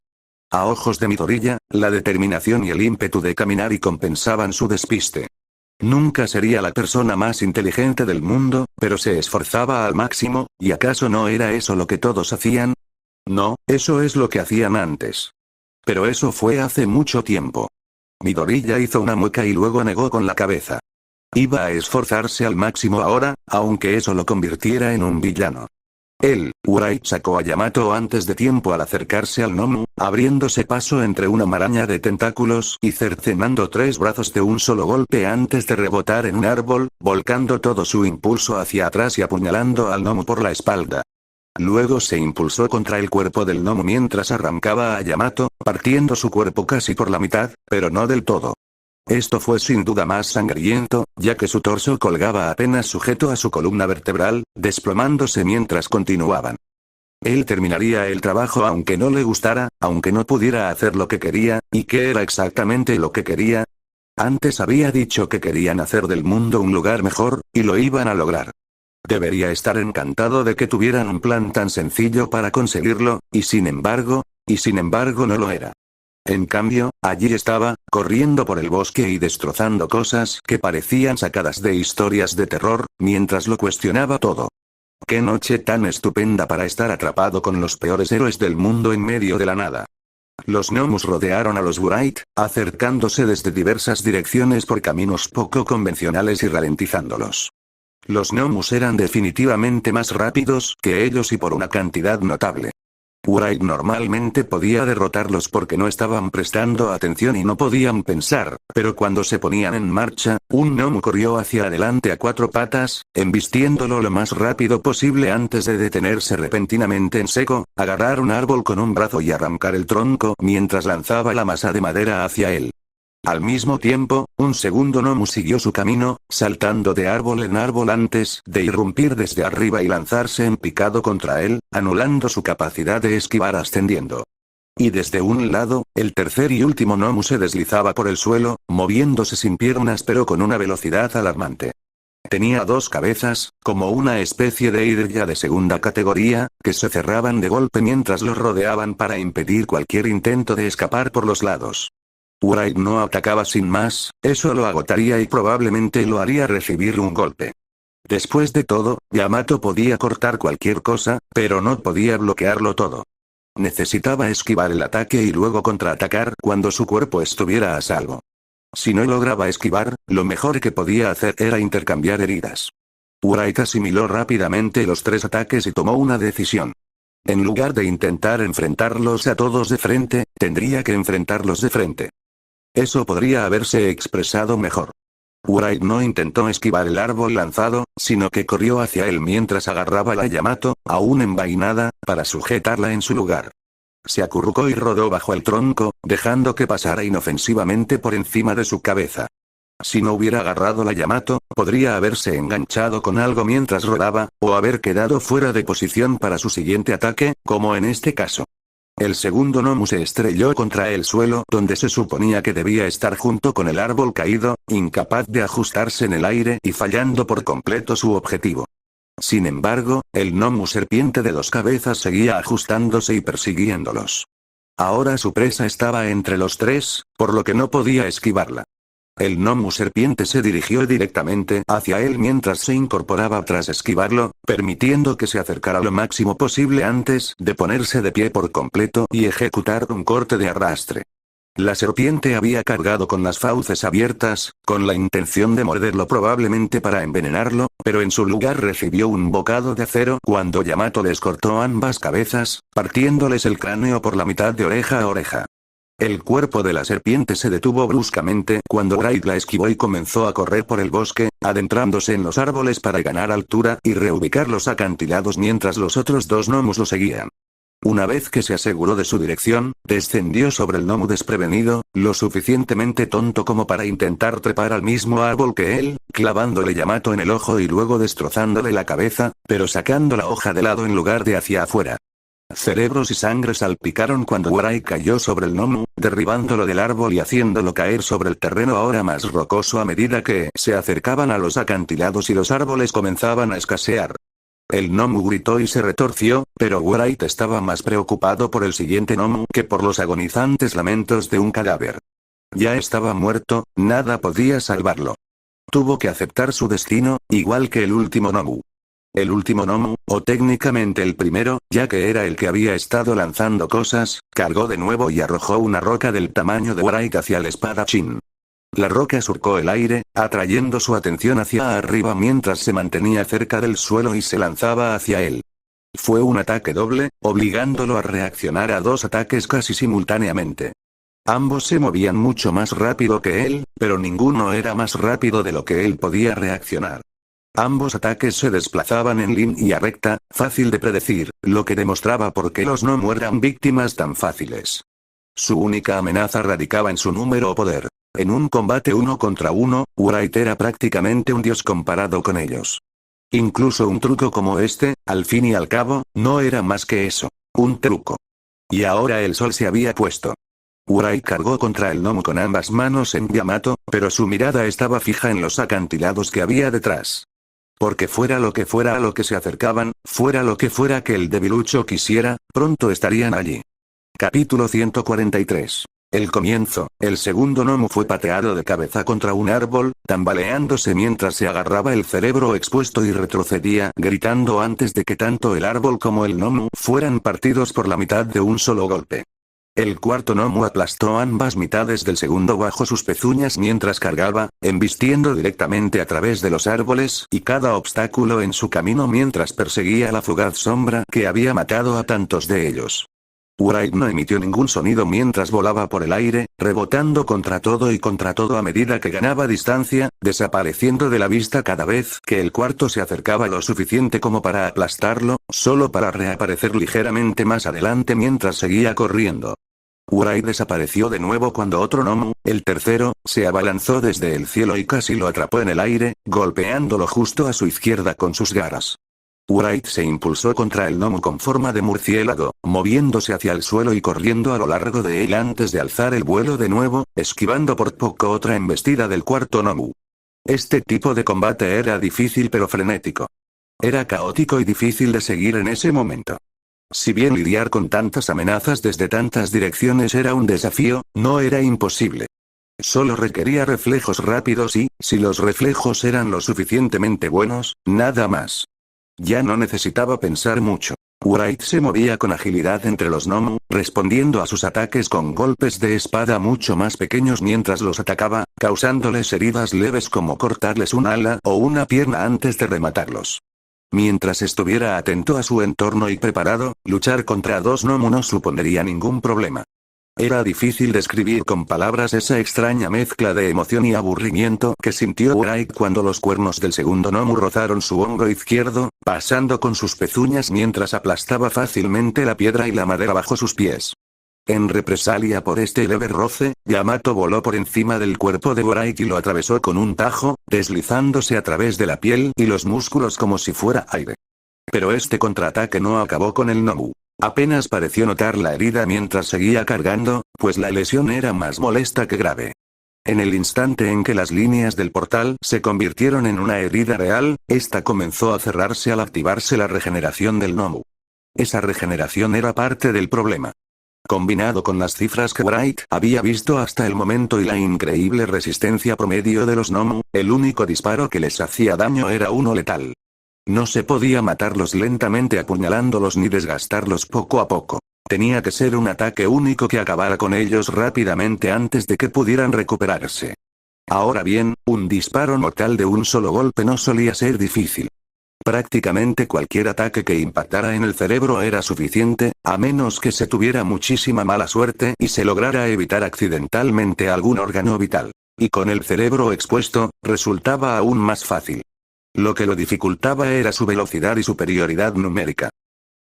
A ojos de Midoriya, la determinación y el ímpetu de Kaminari compensaban su despiste. Nunca sería la persona más inteligente del mundo, pero se esforzaba al máximo, ¿y acaso no era eso lo que todos hacían? No, eso es lo que hacían antes. Pero eso fue hace mucho tiempo. Midoriya hizo una mueca y luego negó con la cabeza. Iba a esforzarse al máximo ahora, aunque eso lo convirtiera en un villano. Él, Uraichi sacó a Yamato antes de tiempo al acercarse al Nomu, abriéndose paso entre una maraña de tentáculos y cercenando 3 brazos de un solo golpe antes de rebotar en un árbol, volcando todo su impulso hacia atrás y apuñalando al Nomu por la espalda. Luego se impulsó contra el cuerpo del Nomu mientras arrancaba a Yamato, partiendo su cuerpo casi por la mitad, pero no del todo. Esto fue sin duda más sangriento, ya que su torso colgaba apenas sujeto a su columna vertebral, desplomándose mientras continuaban. Él terminaría el trabajo aunque no le gustara, aunque no pudiera hacer lo que quería, ¿y qué era exactamente lo que quería? Antes había dicho que querían hacer del mundo un lugar mejor, y lo iban a lograr. Debería estar encantado de que tuvieran un plan tan sencillo para conseguirlo, y sin embargo no lo era. En cambio, allí estaba, corriendo por el bosque y destrozando cosas que parecían sacadas de historias de terror, mientras lo cuestionaba todo. ¡Qué noche tan estupenda para estar atrapado con los peores héroes del mundo en medio de la nada! Los Nomus rodearon a los Burite, acercándose desde diversas direcciones por caminos poco convencionales y ralentizándolos. Los Nomus eran definitivamente más rápidos que ellos y por una cantidad notable. Uraichi normalmente podía derrotarlos porque no estaban prestando atención y no podían pensar, pero cuando se ponían en marcha, un Nomu corrió hacia adelante a 4 patas, embistiéndolo lo más rápido posible antes de detenerse repentinamente en seco, agarrar un árbol con un brazo y arrancar el tronco mientras lanzaba la masa de madera hacia él. Al mismo tiempo, un segundo Nomu siguió su camino, saltando de árbol en árbol antes de irrumpir desde arriba y lanzarse en picado contra él, anulando su capacidad de esquivar ascendiendo. Y desde un lado, el tercer y último Nomu se deslizaba por el suelo, moviéndose sin piernas pero con una velocidad alarmante. Tenía 2 cabezas, como una especie de hidra de segunda categoría, que se cerraban de golpe mientras los rodeaban para impedir cualquier intento de escapar por los lados. Uraichi no atacaba sin más, eso lo agotaría y probablemente lo haría recibir un golpe. Después de todo, Yamato podía cortar cualquier cosa, pero no podía bloquearlo todo. Necesitaba esquivar el ataque y luego contraatacar cuando su cuerpo estuviera a salvo. Si no lograba esquivar, lo mejor que podía hacer era intercambiar heridas. Uraichi asimiló rápidamente los 3 ataques y tomó una decisión. En lugar de intentar enfrentarlos a todos de frente, tendría que enfrentarlos de frente. Eso podría haberse expresado mejor. Uraichi no intentó esquivar el árbol lanzado, sino que corrió hacia él mientras agarraba la Yamato, aún envainada, para sujetarla en su lugar. Se acurrucó y rodó bajo el tronco, dejando que pasara inofensivamente por encima de su cabeza. Si no hubiera agarrado la Yamato, podría haberse enganchado con algo mientras rodaba, o haber quedado fuera de posición para su siguiente ataque, como en este caso. El segundo Nomu se estrelló contra el suelo donde se suponía que debía estar junto con el árbol caído, incapaz de ajustarse en el aire y fallando por completo su objetivo. Sin embargo, el Nomu serpiente de 2 cabezas seguía ajustándose y persiguiéndolos. Ahora su presa estaba entre los 3, por lo que no podía esquivarla. El Nomu serpiente se dirigió directamente hacia él mientras se incorporaba tras esquivarlo, permitiendo que se acercara lo máximo posible antes de ponerse de pie por completo y ejecutar un corte de arrastre. La serpiente había cargado con las fauces abiertas, con la intención de morderlo probablemente para envenenarlo, pero en su lugar recibió un bocado de acero cuando Yamato les cortó ambas cabezas, partiéndoles el cráneo por la mitad de oreja a oreja. El cuerpo de la serpiente se detuvo bruscamente cuando Wright la esquivó y comenzó a correr por el bosque, adentrándose en los árboles para ganar altura y reubicar los acantilados mientras los otros dos gnomos lo seguían. Una vez que se aseguró de su dirección, descendió sobre el gnomo desprevenido, lo suficientemente tonto como para intentar trepar al mismo árbol que él, clavándole Yamato en el ojo y luego destrozándole la cabeza, pero sacando la hoja de lado en lugar de hacia afuera. Cerebros y sangre salpicaron cuando Wright cayó sobre el gnomo, derribándolo del árbol y haciéndolo caer sobre el terreno ahora más rocoso a medida que se acercaban a los acantilados y los árboles comenzaban a escasear. El gnomo gritó y se retorció, pero Wright estaba más preocupado por el siguiente gnomo que por los agonizantes lamentos de un cadáver. Ya estaba muerto, nada podía salvarlo. Tuvo que aceptar su destino, igual que el último gnomo. El último gnomo, o técnicamente el primero, ya que era el que había estado lanzando cosas, cargó de nuevo y arrojó una roca del tamaño de Wright hacia el espadachín. La roca surcó el aire, atrayendo su atención hacia arriba mientras se mantenía cerca del suelo y se lanzaba hacia él. Fue un ataque doble, obligándolo a reaccionar a dos ataques casi simultáneamente. Ambos se movían mucho más rápido que él, pero ninguno era más rápido de lo que él podía reaccionar. Ambos ataques se desplazaban en línea recta, fácil de predecir, lo que demostraba por qué los gnomos eran víctimas tan fáciles. Su única amenaza radicaba en su número o poder. En un combate uno contra uno, Wright era prácticamente un dios comparado con ellos. Incluso un truco como este, al fin y al cabo, no era más que eso, un truco. Y ahora el sol se había puesto. Wright cargó contra el gnomo con ambas manos en Yamato, pero su mirada estaba fija en los acantilados que había detrás. Porque fuera lo que fuera a lo que se acercaban, fuera lo que fuera que el debilucho quisiera, pronto estarían allí. Capítulo 143. El comienzo, el segundo gnomo fue pateado de cabeza contra un árbol, tambaleándose mientras se agarraba el cerebro expuesto y retrocedía, gritando antes de que tanto el árbol como el gnomo fueran partidos por la mitad de un solo golpe. El cuarto gnomo aplastó ambas mitades del segundo bajo sus pezuñas mientras cargaba, embistiendo directamente a través de los árboles y cada obstáculo en su camino mientras perseguía la fugaz sombra que había matado a tantos de ellos. Wright no emitió ningún sonido mientras volaba por el aire, rebotando contra todo y contra todo a medida que ganaba distancia, desapareciendo de la vista cada vez que el cuarto se acercaba lo suficiente como para aplastarlo, solo para reaparecer ligeramente más adelante mientras seguía corriendo. Wright desapareció de nuevo cuando otro gnomo, el tercero, se abalanzó desde el cielo y casi lo atrapó en el aire, golpeándolo justo a su izquierda con sus garras. Wright se impulsó contra el gnomo con forma de murciélago, moviéndose hacia el suelo y corriendo a lo largo de él antes de alzar el vuelo de nuevo, esquivando por poco otra embestida del cuarto gnomo. Este tipo de combate era difícil pero frenético. Era caótico y difícil de seguir en ese momento. Si bien lidiar con tantas amenazas desde tantas direcciones era un desafío, no era imposible. Solo requería reflejos rápidos y, si los reflejos eran lo suficientemente buenos, nada más. Ya no necesitaba pensar mucho. Wright se movía con agilidad entre los gnomos, respondiendo a sus ataques con golpes de espada mucho más pequeños mientras los atacaba, causándoles heridas leves como cortarles un ala o una pierna antes de rematarlos. Mientras estuviera atento a su entorno y preparado, luchar contra dos gnomos no supondría ningún problema. Era difícil describir con palabras esa extraña mezcla de emoción y aburrimiento que sintió Wright cuando los cuernos del segundo gnomo rozaron su hombro izquierdo, pasando con sus pezuñas mientras aplastaba fácilmente la piedra y la madera bajo sus pies. En represalia por este leve roce, Yamato voló por encima del cuerpo de Wright y lo atravesó con un tajo, deslizándose a través de la piel y los músculos como si fuera aire. Pero este contraataque no acabó con el gnomo. Apenas pareció notar la herida mientras seguía cargando, pues la lesión era más molesta que grave. En el instante en que las líneas del portal se convirtieron en una herida real, esta comenzó a cerrarse al activarse la regeneración del gnomo. Esa regeneración era parte del problema. Combinado con las cifras que Wright había visto hasta el momento y la increíble resistencia promedio de los gnomos, el único disparo que les hacía daño era uno letal. No se podía matarlos lentamente apuñalándolos ni desgastarlos poco a poco. Tenía que ser un ataque único que acabara con ellos rápidamente antes de que pudieran recuperarse. Ahora bien, un disparo mortal de un solo golpe no solía ser difícil. Prácticamente cualquier ataque que impactara en el cerebro era suficiente, a menos que se tuviera muchísima mala suerte y se lograra evitar accidentalmente algún órgano vital. Y con el cerebro expuesto, resultaba aún más fácil. Lo que lo dificultaba era su velocidad y superioridad numérica.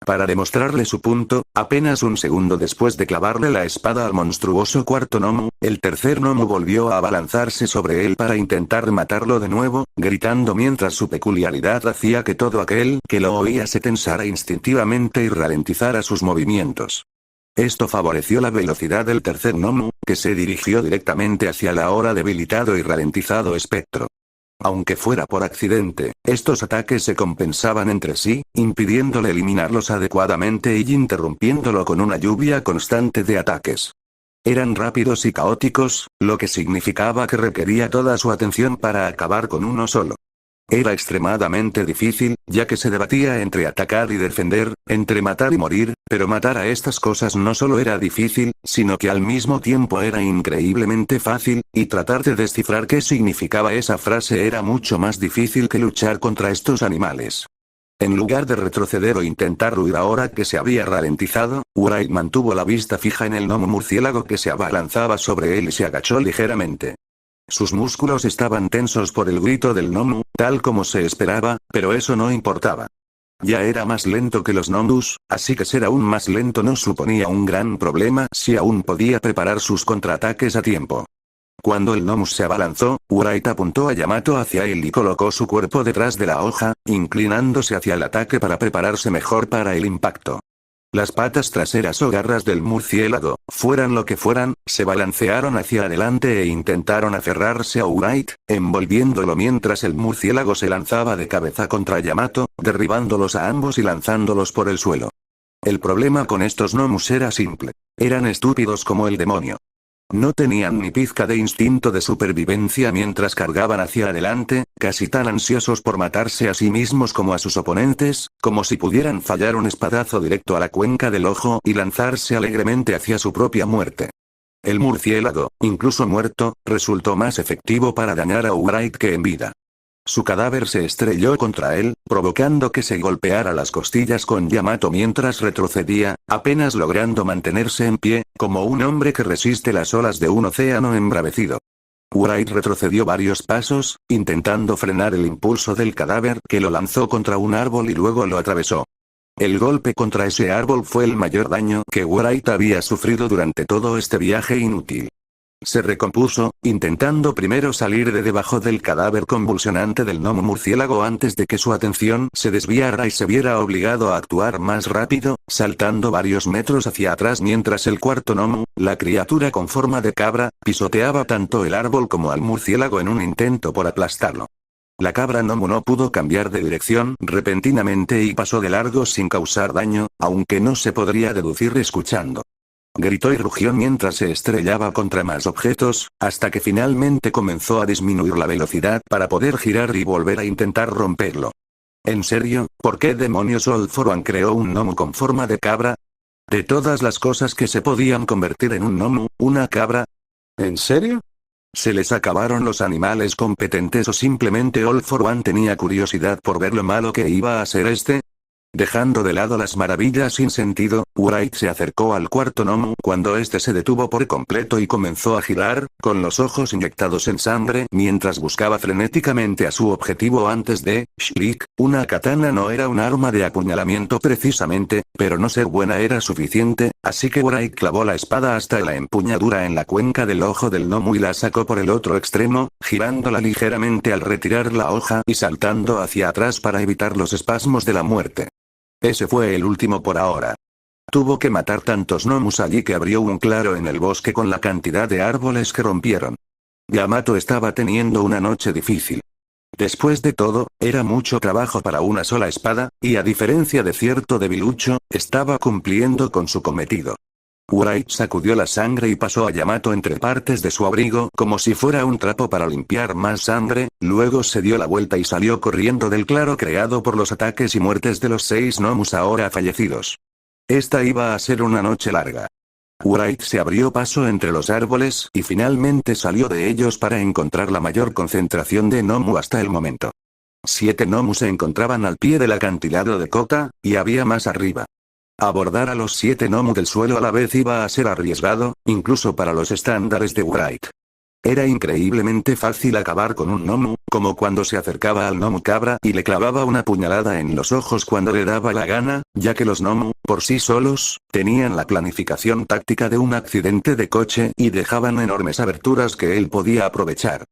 Para demostrarle su punto, apenas un segundo después de clavarle la espada al monstruoso cuarto gnomo, el tercer gnomo volvió a abalanzarse sobre él para intentar matarlo de nuevo, gritando mientras su peculiaridad hacía que todo aquel que lo oía se tensara instintivamente y ralentizara sus movimientos. Esto favoreció la velocidad del tercer gnomo, que se dirigió directamente hacia el ahora debilitado y ralentizado espectro. Aunque fuera por accidente, estos ataques se compensaban entre sí, impidiéndole eliminarlos adecuadamente y interrumpiéndolo con una lluvia constante de ataques. Eran rápidos y caóticos, lo que significaba que requería toda su atención para acabar con uno solo. Era extremadamente difícil, ya que se debatía entre atacar y defender, entre matar y morir, pero matar a estas cosas no solo era difícil, sino que al mismo tiempo era increíblemente fácil, y tratar de descifrar qué significaba esa frase era mucho más difícil que luchar contra estos animales. En lugar de retroceder o intentar huir ahora que se había ralentizado, Wright mantuvo la vista fija en el gnomo murciélago que se abalanzaba sobre él y se agachó ligeramente. Sus músculos estaban tensos por el grito del gnomo, tal como se esperaba, pero eso no importaba. Ya era más lento que los gnomus, así que ser aún más lento no suponía un gran problema si aún podía preparar sus contraataques a tiempo. Cuando el gnomus se abalanzó, Wright apuntó a Yamato hacia él y colocó su cuerpo detrás de la hoja, inclinándose hacia el ataque para prepararse mejor para el impacto. Las patas traseras o garras del murciélago, fueran lo que fueran, se balancearon hacia adelante e intentaron aferrarse a Wright, envolviéndolo mientras el murciélago se lanzaba de cabeza contra Yamato, derribándolos a ambos y lanzándolos por el suelo. El problema con estos gnomus era simple. Eran estúpidos como el demonio. No tenían ni pizca de instinto de supervivencia mientras cargaban hacia adelante, casi tan ansiosos por matarse a sí mismos como a sus oponentes, como si pudieran fallar un espadazo directo a la cuenca del ojo y lanzarse alegremente hacia su propia muerte. El murciélago, incluso muerto, resultó más efectivo para dañar a Wright que en vida. Su cadáver se estrelló contra él, provocando que se golpeara las costillas con Yamato mientras retrocedía, apenas logrando mantenerse en pie, como un hombre que resiste las olas de un océano embravecido. Wright retrocedió varios pasos, intentando frenar el impulso del cadáver que lo lanzó contra un árbol y luego lo atravesó. El golpe contra ese árbol fue el mayor daño que Wright había sufrido durante todo este viaje inútil. Se recompuso, intentando primero salir de debajo del cadáver convulsionante del gnomo murciélago antes de que su atención se desviara y se viera obligado a actuar más rápido, saltando varios metros hacia atrás mientras el cuarto gnomo, la criatura con forma de cabra, pisoteaba tanto el árbol como al murciélago en un intento por aplastarlo. La cabra gnomo no pudo cambiar de dirección repentinamente y pasó de largo sin causar daño, aunque no se podría deducir escuchando. Gritó y rugió mientras se estrellaba contra más objetos, hasta que finalmente comenzó a disminuir la velocidad para poder girar y volver a intentar romperlo. ¿En serio? ¿Por qué demonios All For One creó un gnomo con forma de cabra? De todas las cosas que se podían convertir en un gnomo, ¿una cabra? ¿En serio? ¿Se les acabaron los animales competentes o simplemente All For One tenía curiosidad por ver lo malo que iba a ser este? Dejando de lado las maravillas sin sentido, Wright se acercó al cuarto gnomo cuando este se detuvo por completo y comenzó a girar, con los ojos inyectados en sangre mientras buscaba frenéticamente a su objetivo antes de, shriek, una katana no era un arma de apuñalamiento precisamente, pero no ser buena era suficiente, así que Wright clavó la espada hasta la empuñadura en la cuenca del ojo del gnomo y la sacó por el otro extremo, girándola ligeramente al retirar la hoja y saltando hacia atrás para evitar los espasmos de la muerte. Ese fue el último por ahora. Tuvo que matar tantos gnomus allí que abrió un claro en el bosque con la cantidad de árboles que rompieron. Yamato estaba teniendo una noche difícil. Después de todo, era mucho trabajo para una sola espada, y a diferencia de cierto debilucho, estaba cumpliendo con su cometido. Wright sacudió la sangre y pasó a Yamato entre partes de su abrigo como si fuera un trapo para limpiar más sangre, luego se dio la vuelta y salió corriendo del claro creado por los ataques y muertes de los 6 gnomus ahora fallecidos. Esta iba a ser una noche larga. Wright se abrió paso entre los árboles y finalmente salió de ellos para encontrar la mayor concentración de gnomu hasta el momento. 7 gnomos se encontraban al pie del acantilado de Kota, y había más arriba. Abordar a los 7 gnomos del suelo a la vez iba a ser arriesgado, incluso para los estándares de Wright. Era increíblemente fácil acabar con un gnomo, como cuando se acercaba al gnomo cabra y le clavaba una puñalada en los ojos cuando le daba la gana, ya que los gnomos, por sí solos, tenían la planificación táctica de un accidente de coche y dejaban enormes aberturas que él podía aprovechar.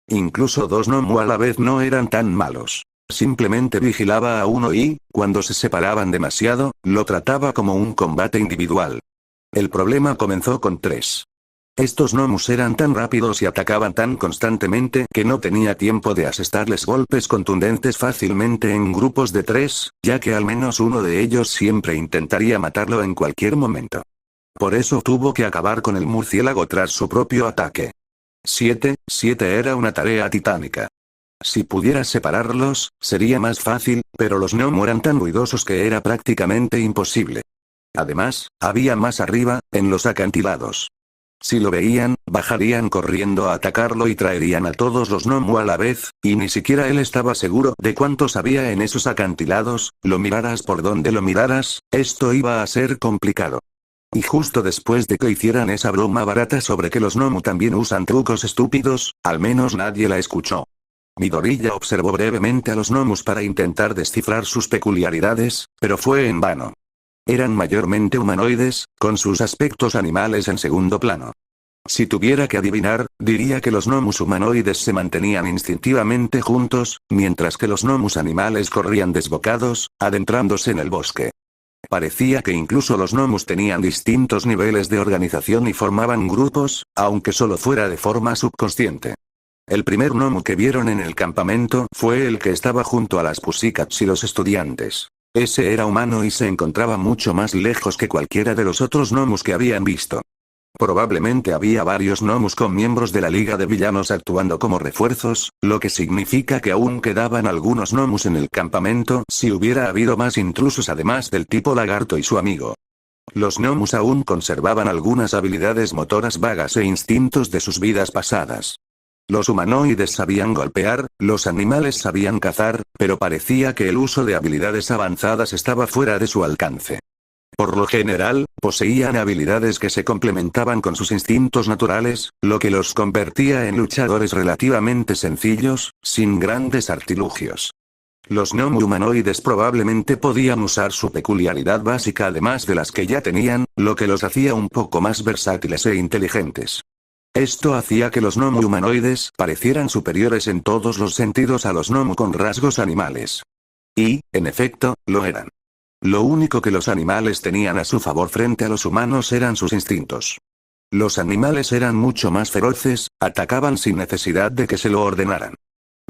Incluso 2 gnomos a la vez no eran tan malos. Simplemente vigilaba a uno y, cuando se separaban demasiado, lo trataba como un combate individual. El problema comenzó con 3. Estos gnomos eran tan rápidos y atacaban tan constantemente que no tenía tiempo de asestarles golpes contundentes fácilmente en grupos de 3, ya que al menos uno de ellos siempre intentaría matarlo en cualquier momento. Por eso tuvo que acabar con el murciélago tras su propio ataque. 7 era una tarea titánica. Si pudiera separarlos, sería más fácil, pero los gnomos eran tan ruidosos que era prácticamente imposible. Además, había más arriba, en los acantilados. Si lo veían, bajarían corriendo a atacarlo y traerían a todos los gnomos a la vez, y ni siquiera él estaba seguro de cuántos había en esos acantilados, lo miraras por donde lo miraras, esto iba a ser complicado. Y justo después de que hicieran esa broma barata sobre que los gnomos también usan trucos estúpidos, al menos nadie la escuchó. Midoriya observó brevemente a los gnomos para intentar descifrar sus peculiaridades, pero fue en vano. Eran mayormente humanoides, con sus aspectos animales en segundo plano. Si tuviera que adivinar, diría que los gnomos humanoides se mantenían instintivamente juntos, mientras que los gnomos animales corrían desbocados, adentrándose en el bosque. Parecía que incluso los gnomos tenían distintos niveles de organización y formaban grupos, aunque solo fuera de forma subconsciente. El primer gnomo que vieron en el campamento fue el que estaba junto a las Pussycats y los estudiantes. Ese era humano y se encontraba mucho más lejos que cualquiera de los otros gnomos que habían visto. Probablemente había varios gnomos con miembros de la Liga de Villanos actuando como refuerzos, lo que significa que aún quedaban algunos gnomos en el campamento si hubiera habido más intrusos además del tipo lagarto y su amigo. Los gnomos aún conservaban algunas habilidades motoras vagas e instintos de sus vidas pasadas. Los humanoides sabían golpear, los animales sabían cazar, pero parecía que el uso de habilidades avanzadas estaba fuera de su alcance. Por lo general, poseían habilidades que se complementaban con sus instintos naturales, lo que los convertía en luchadores relativamente sencillos, sin grandes artilugios. Los gnomos humanoides probablemente podían usar su peculiaridad básica además de las que ya tenían, lo que los hacía un poco más versátiles e inteligentes. Esto hacía que los gnomos humanoides parecieran superiores en todos los sentidos a los gnomos con rasgos animales. Y, en efecto, lo eran. Lo único que los animales tenían a su favor frente a los humanos eran sus instintos. Los animales eran mucho más feroces, atacaban sin necesidad de que se lo ordenaran.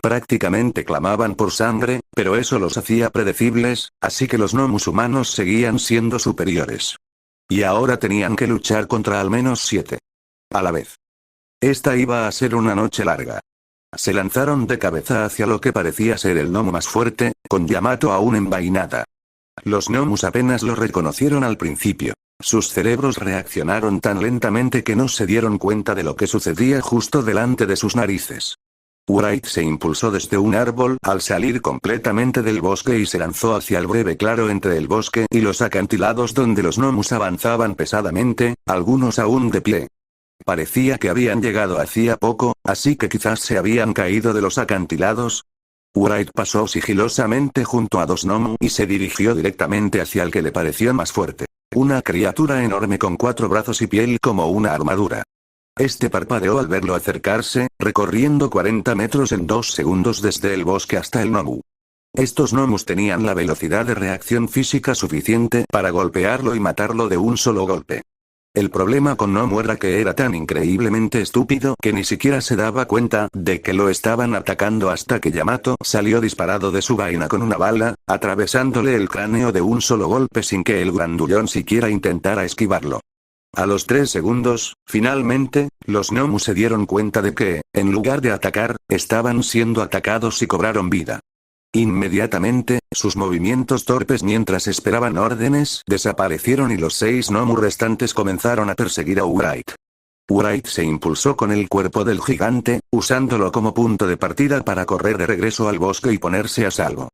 Prácticamente clamaban por sangre, pero eso los hacía predecibles, así que los gnomos humanos seguían siendo superiores. Y ahora tenían que luchar contra al menos 7. A la vez. Esta iba a ser una noche larga. Se lanzaron de cabeza hacia lo que parecía ser el gnomo más fuerte, con Yamato aún envainada. Los gnomos apenas lo reconocieron al principio. Sus cerebros reaccionaron tan lentamente que no se dieron cuenta de lo que sucedía justo delante de sus narices. Wright se impulsó desde un árbol al salir completamente del bosque y se lanzó hacia el breve claro entre el bosque y los acantilados donde los gnomos avanzaban pesadamente, algunos aún de pie. Parecía que habían llegado hacía poco, así que quizás se habían caído de los acantilados. Wright pasó sigilosamente junto a 2 gnomos y se dirigió directamente hacia el que le pareció más fuerte. Una criatura enorme con 4 brazos y piel como una armadura. Este parpadeó al verlo acercarse, recorriendo 40 metros en 2 segundos desde el bosque hasta el gnomo. Estos gnomos tenían la velocidad de reacción física suficiente para golpearlo y matarlo de un solo golpe. El problema con Gnomo era que era tan increíblemente estúpido que ni siquiera se daba cuenta de que lo estaban atacando hasta que Yamato salió disparado de su vaina con una bala, atravesándole el cráneo de un solo golpe sin que el grandullón siquiera intentara esquivarlo. A los 3 segundos, finalmente, los gnomos se dieron cuenta de que, en lugar de atacar, estaban siendo atacados y cobraron vida. Inmediatamente, sus movimientos torpes mientras esperaban órdenes desaparecieron y los 6 gnomos restantes comenzaron a perseguir a Wright. Wright se impulsó con el cuerpo del gigante, usándolo como punto de partida para correr de regreso al bosque y ponerse a salvo.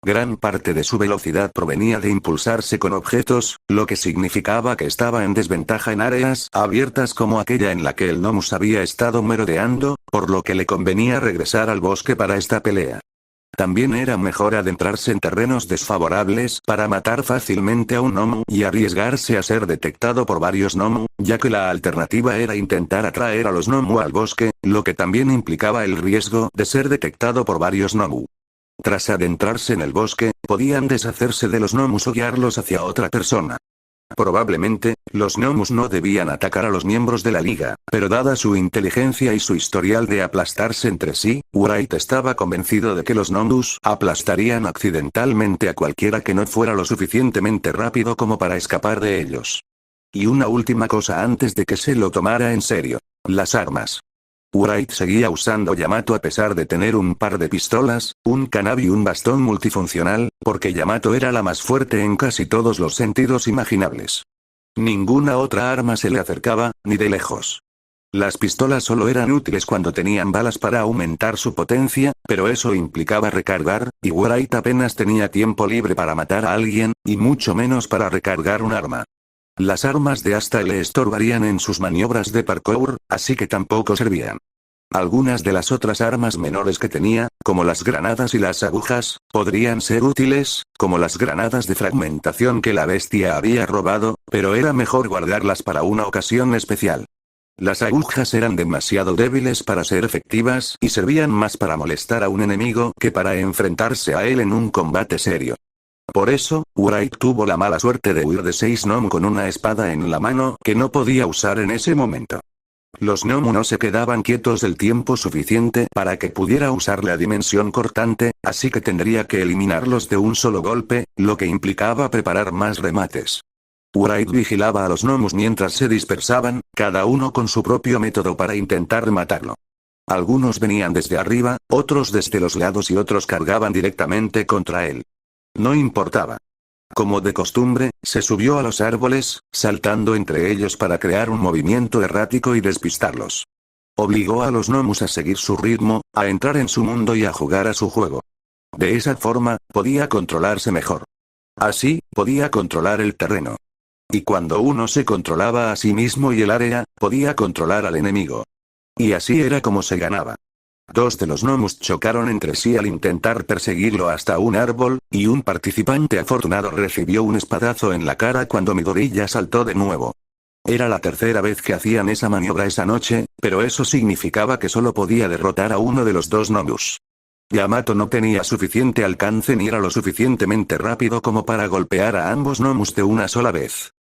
Gran parte de su velocidad provenía de impulsarse con objetos, lo que significaba que estaba en desventaja en áreas abiertas como aquella en la que el Gnomus había estado merodeando, por lo que le convenía regresar al bosque para esta pelea. También era mejor adentrarse en terrenos desfavorables para matar fácilmente a un gnomo y arriesgarse a ser detectado por varios gnomo, ya que la alternativa era intentar atraer a los gnomo al bosque, lo que también implicaba el riesgo de ser detectado por varios gnomo. Tras adentrarse en el bosque, podían deshacerse de los gnomus o guiarlos hacia otra persona. Probablemente, los gnomus no debían atacar a los miembros de la liga, pero dada su inteligencia y su historial de aplastarse entre sí, Wright estaba convencido de que los gnomus aplastarían accidentalmente a cualquiera que no fuera lo suficientemente rápido como para escapar de ellos. Y una última cosa antes de que se lo tomara en serio: las armas. Wright seguía usando Yamato a pesar de tener un par de pistolas, un kanab y un bastón multifuncional, porque Yamato era la más fuerte en casi todos los sentidos imaginables. Ninguna otra arma se le acercaba, ni de lejos. Las pistolas solo eran útiles cuando tenían balas para aumentar su potencia, pero eso implicaba recargar, y Wright apenas tenía tiempo libre para matar a alguien, y mucho menos para recargar un arma. Las armas de asta le estorbarían en sus maniobras de parkour, así que tampoco servían. Algunas de las otras armas menores que tenía, como las granadas y las agujas, podrían ser útiles, como las granadas de fragmentación que la bestia había robado, pero era mejor guardarlas para una ocasión especial. Las agujas eran demasiado débiles para ser efectivas y servían más para molestar a un enemigo que para enfrentarse a él en un combate serio. Por eso, Wright tuvo la mala suerte de huir de 6 gnomo con una espada en la mano que no podía usar en ese momento. Los gnomo no se quedaban quietos el tiempo suficiente para que pudiera usar la dimensión cortante, así que tendría que eliminarlos de un solo golpe, lo que implicaba preparar más remates. Wright vigilaba a los gnomos mientras se dispersaban, cada uno con su propio método para intentar matarlo. Algunos venían desde arriba, otros desde los lados y otros cargaban directamente contra él. No importaba. Como de costumbre, se subió a los árboles, saltando entre ellos para crear un movimiento errático y despistarlos. Obligó a los gnomus a seguir su ritmo, a entrar en su mundo y a jugar a su juego. De esa forma, podía controlarse mejor. Así, podía controlar el terreno. Y cuando uno se controlaba a sí mismo y el área, podía controlar al enemigo. Y así era como se ganaba. 2 de los gnomus chocaron entre sí al intentar perseguirlo hasta un árbol, y un participante afortunado recibió un espadazo en la cara cuando Midoriya saltó de nuevo. Era la tercera vez que hacían esa maniobra esa noche, pero eso significaba que solo podía derrotar a uno de los 2 gnomus. Yamato no tenía suficiente alcance ni era lo suficientemente rápido como para golpear a ambos gnomus de una sola vez.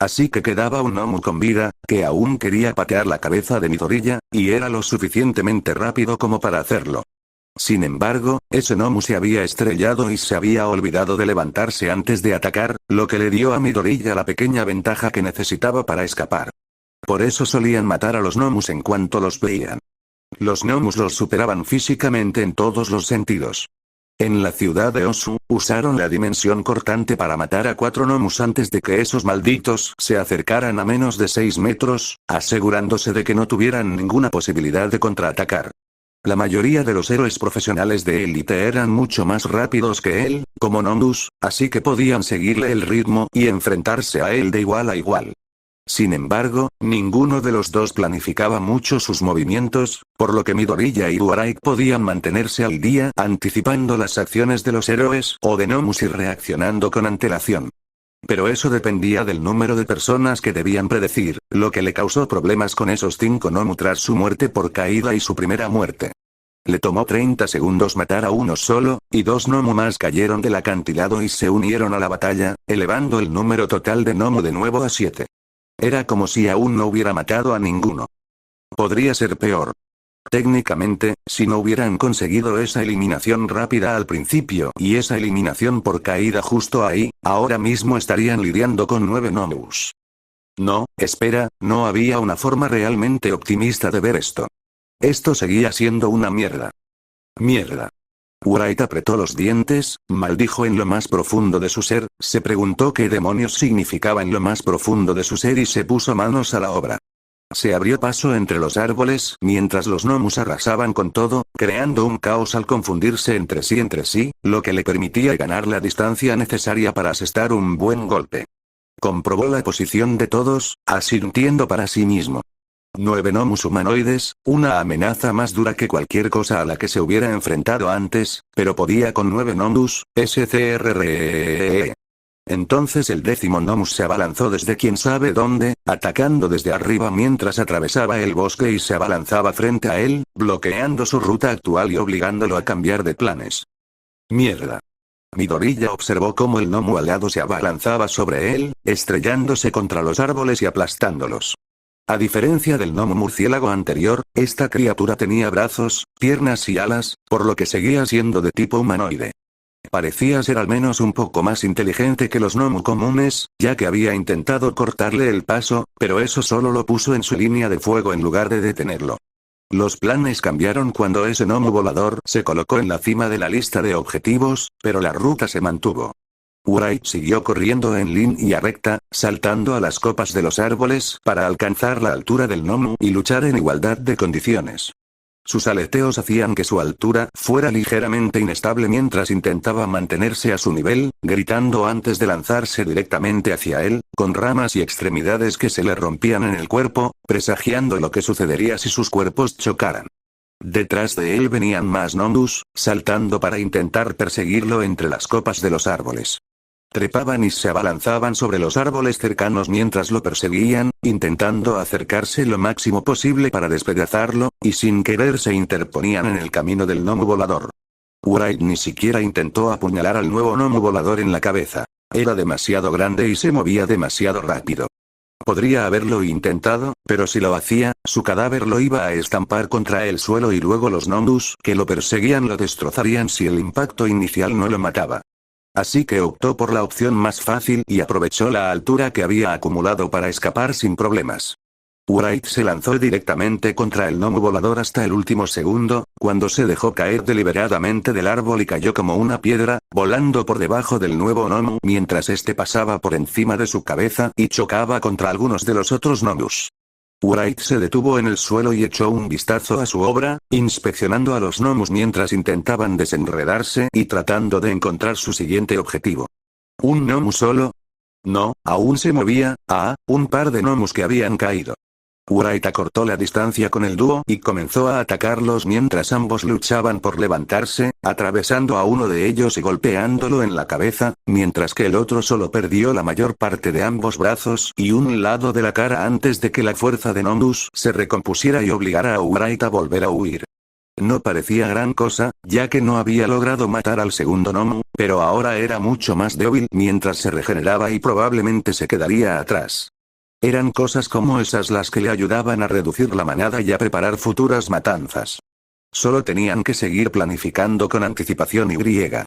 Así que quedaba un gnomo con vida, que aún quería patear la cabeza de Midoriya, y era lo suficientemente rápido como para hacerlo. Sin embargo, ese gnomo se había estrellado y se había olvidado de levantarse antes de atacar, lo que le dio a Midoriya la pequeña ventaja que necesitaba para escapar. Por eso solían matar a los gnomus en cuanto los veían. Los gnomus los superaban físicamente en todos los sentidos. En la ciudad de Osu, usaron la dimensión cortante para matar a 4 gnomus antes de que esos malditos se acercaran a menos de 6 metros, asegurándose de que no tuvieran ninguna posibilidad de contraatacar. La mayoría de los héroes profesionales de élite eran mucho más rápidos que él, como Nongus, así que podían seguirle el ritmo y enfrentarse a él de igual a igual. Sin embargo, ninguno de los 2 planificaba mucho sus movimientos, por lo que Midoriya y Wright podían mantenerse al día anticipando las acciones de los héroes o de gnomus y reaccionando con antelación. Pero eso dependía del número de personas que debían predecir, lo que le causó problemas con esos 5 gnomu tras su muerte por caída y su primera muerte. Le tomó 30 segundos matar a uno solo, y 2 gnomu más cayeron del acantilado y se unieron a la batalla, elevando el número total de gnomu de nuevo a 7. Era como si aún no hubiera matado a ninguno. Podría ser peor. Técnicamente, si no hubieran conseguido esa eliminación rápida al principio y esa eliminación por caída justo ahí, ahora mismo estarían lidiando con 9 gnomus. No, espera, no había una forma realmente optimista de ver esto. Esto seguía siendo una mierda. Mierda. Wright apretó los dientes, maldijo en lo más profundo de su ser, se preguntó qué demonios significaba en lo más profundo de su ser y se puso manos a la obra. Se abrió paso entre los árboles mientras los gnomos arrasaban con todo, creando un caos al confundirse entre sí, lo que le permitía ganar la distancia necesaria para asestar un buen golpe. Comprobó la posición de todos, asintiendo para sí mismo. 9 gnomos humanoides, una amenaza más dura que cualquier cosa a la que se hubiera enfrentado antes, pero podía con 9 gnomos, SCRRE. Entonces el 10º gnomus se abalanzó desde quién sabe dónde, atacando desde arriba mientras atravesaba el bosque y se abalanzaba frente a él, bloqueando su ruta actual y obligándolo a cambiar de planes. Mierda. Midoriya observó cómo el gnomo alado se abalanzaba sobre él, estrellándose contra los árboles y aplastándolos. A diferencia del gnomo murciélago anterior, esta criatura tenía brazos, piernas y alas, por lo que seguía siendo de tipo humanoide. Parecía ser al menos un poco más inteligente que los gnomos comunes, ya que había intentado cortarle el paso, pero eso solo lo puso en su línea de fuego en lugar de detenerlo. Los planes cambiaron cuando ese gnomo volador se colocó en la cima de la lista de objetivos, pero la ruta se mantuvo. Wright siguió corriendo en línea recta, saltando a las copas de los árboles para alcanzar la altura del gnomo y luchar en igualdad de condiciones. Sus aleteos hacían que su altura fuera ligeramente inestable mientras intentaba mantenerse a su nivel, gritando antes de lanzarse directamente hacia él, con ramas y extremidades que se le rompían en el cuerpo, presagiando lo que sucedería si sus cuerpos chocaran. Detrás de él venían más gnomos, saltando para intentar perseguirlo entre las copas de los árboles. Trepaban y se abalanzaban sobre los árboles cercanos mientras lo perseguían, intentando acercarse lo máximo posible para despedazarlo, y sin querer se interponían en el camino del gnomo volador. Wright ni siquiera intentó apuñalar al nuevo gnomo volador en la cabeza. Era demasiado grande y se movía demasiado rápido. Podría haberlo intentado, pero si lo hacía, su cadáver lo iba a estampar contra el suelo y luego los gnomos que lo perseguían lo destrozarían si el impacto inicial no lo mataba. Así que optó por la opción más fácil y aprovechó la altura que había acumulado para escapar sin problemas. Wright se lanzó directamente contra el gnomo volador hasta el último segundo, cuando se dejó caer deliberadamente del árbol y cayó como una piedra, volando por debajo del nuevo gnomo mientras este pasaba por encima de su cabeza y chocaba contra algunos de los otros gnomos. Wright se detuvo en el suelo y echó un vistazo a su obra, inspeccionando a los gnomos mientras intentaban desenredarse y tratando de encontrar su siguiente objetivo. ¿Un gnomo solo? No, aún se movía, un par de gnomos que habían caído. Wright acortó la distancia con el dúo y comenzó a atacarlos mientras ambos luchaban por levantarse, atravesando a uno de ellos y golpeándolo en la cabeza, mientras que el otro solo perdió la mayor parte de ambos brazos y un lado de la cara antes de que la fuerza de gnomos se recompusiera y obligara a Wright a volver a huir. No parecía gran cosa, ya que no había logrado matar al segundo gnomo, pero ahora era mucho más débil mientras se regeneraba y probablemente se quedaría atrás. Eran cosas como esas las que le ayudaban a reducir la manada y a preparar futuras matanzas. Solo tenían que seguir planificando con anticipación y griega.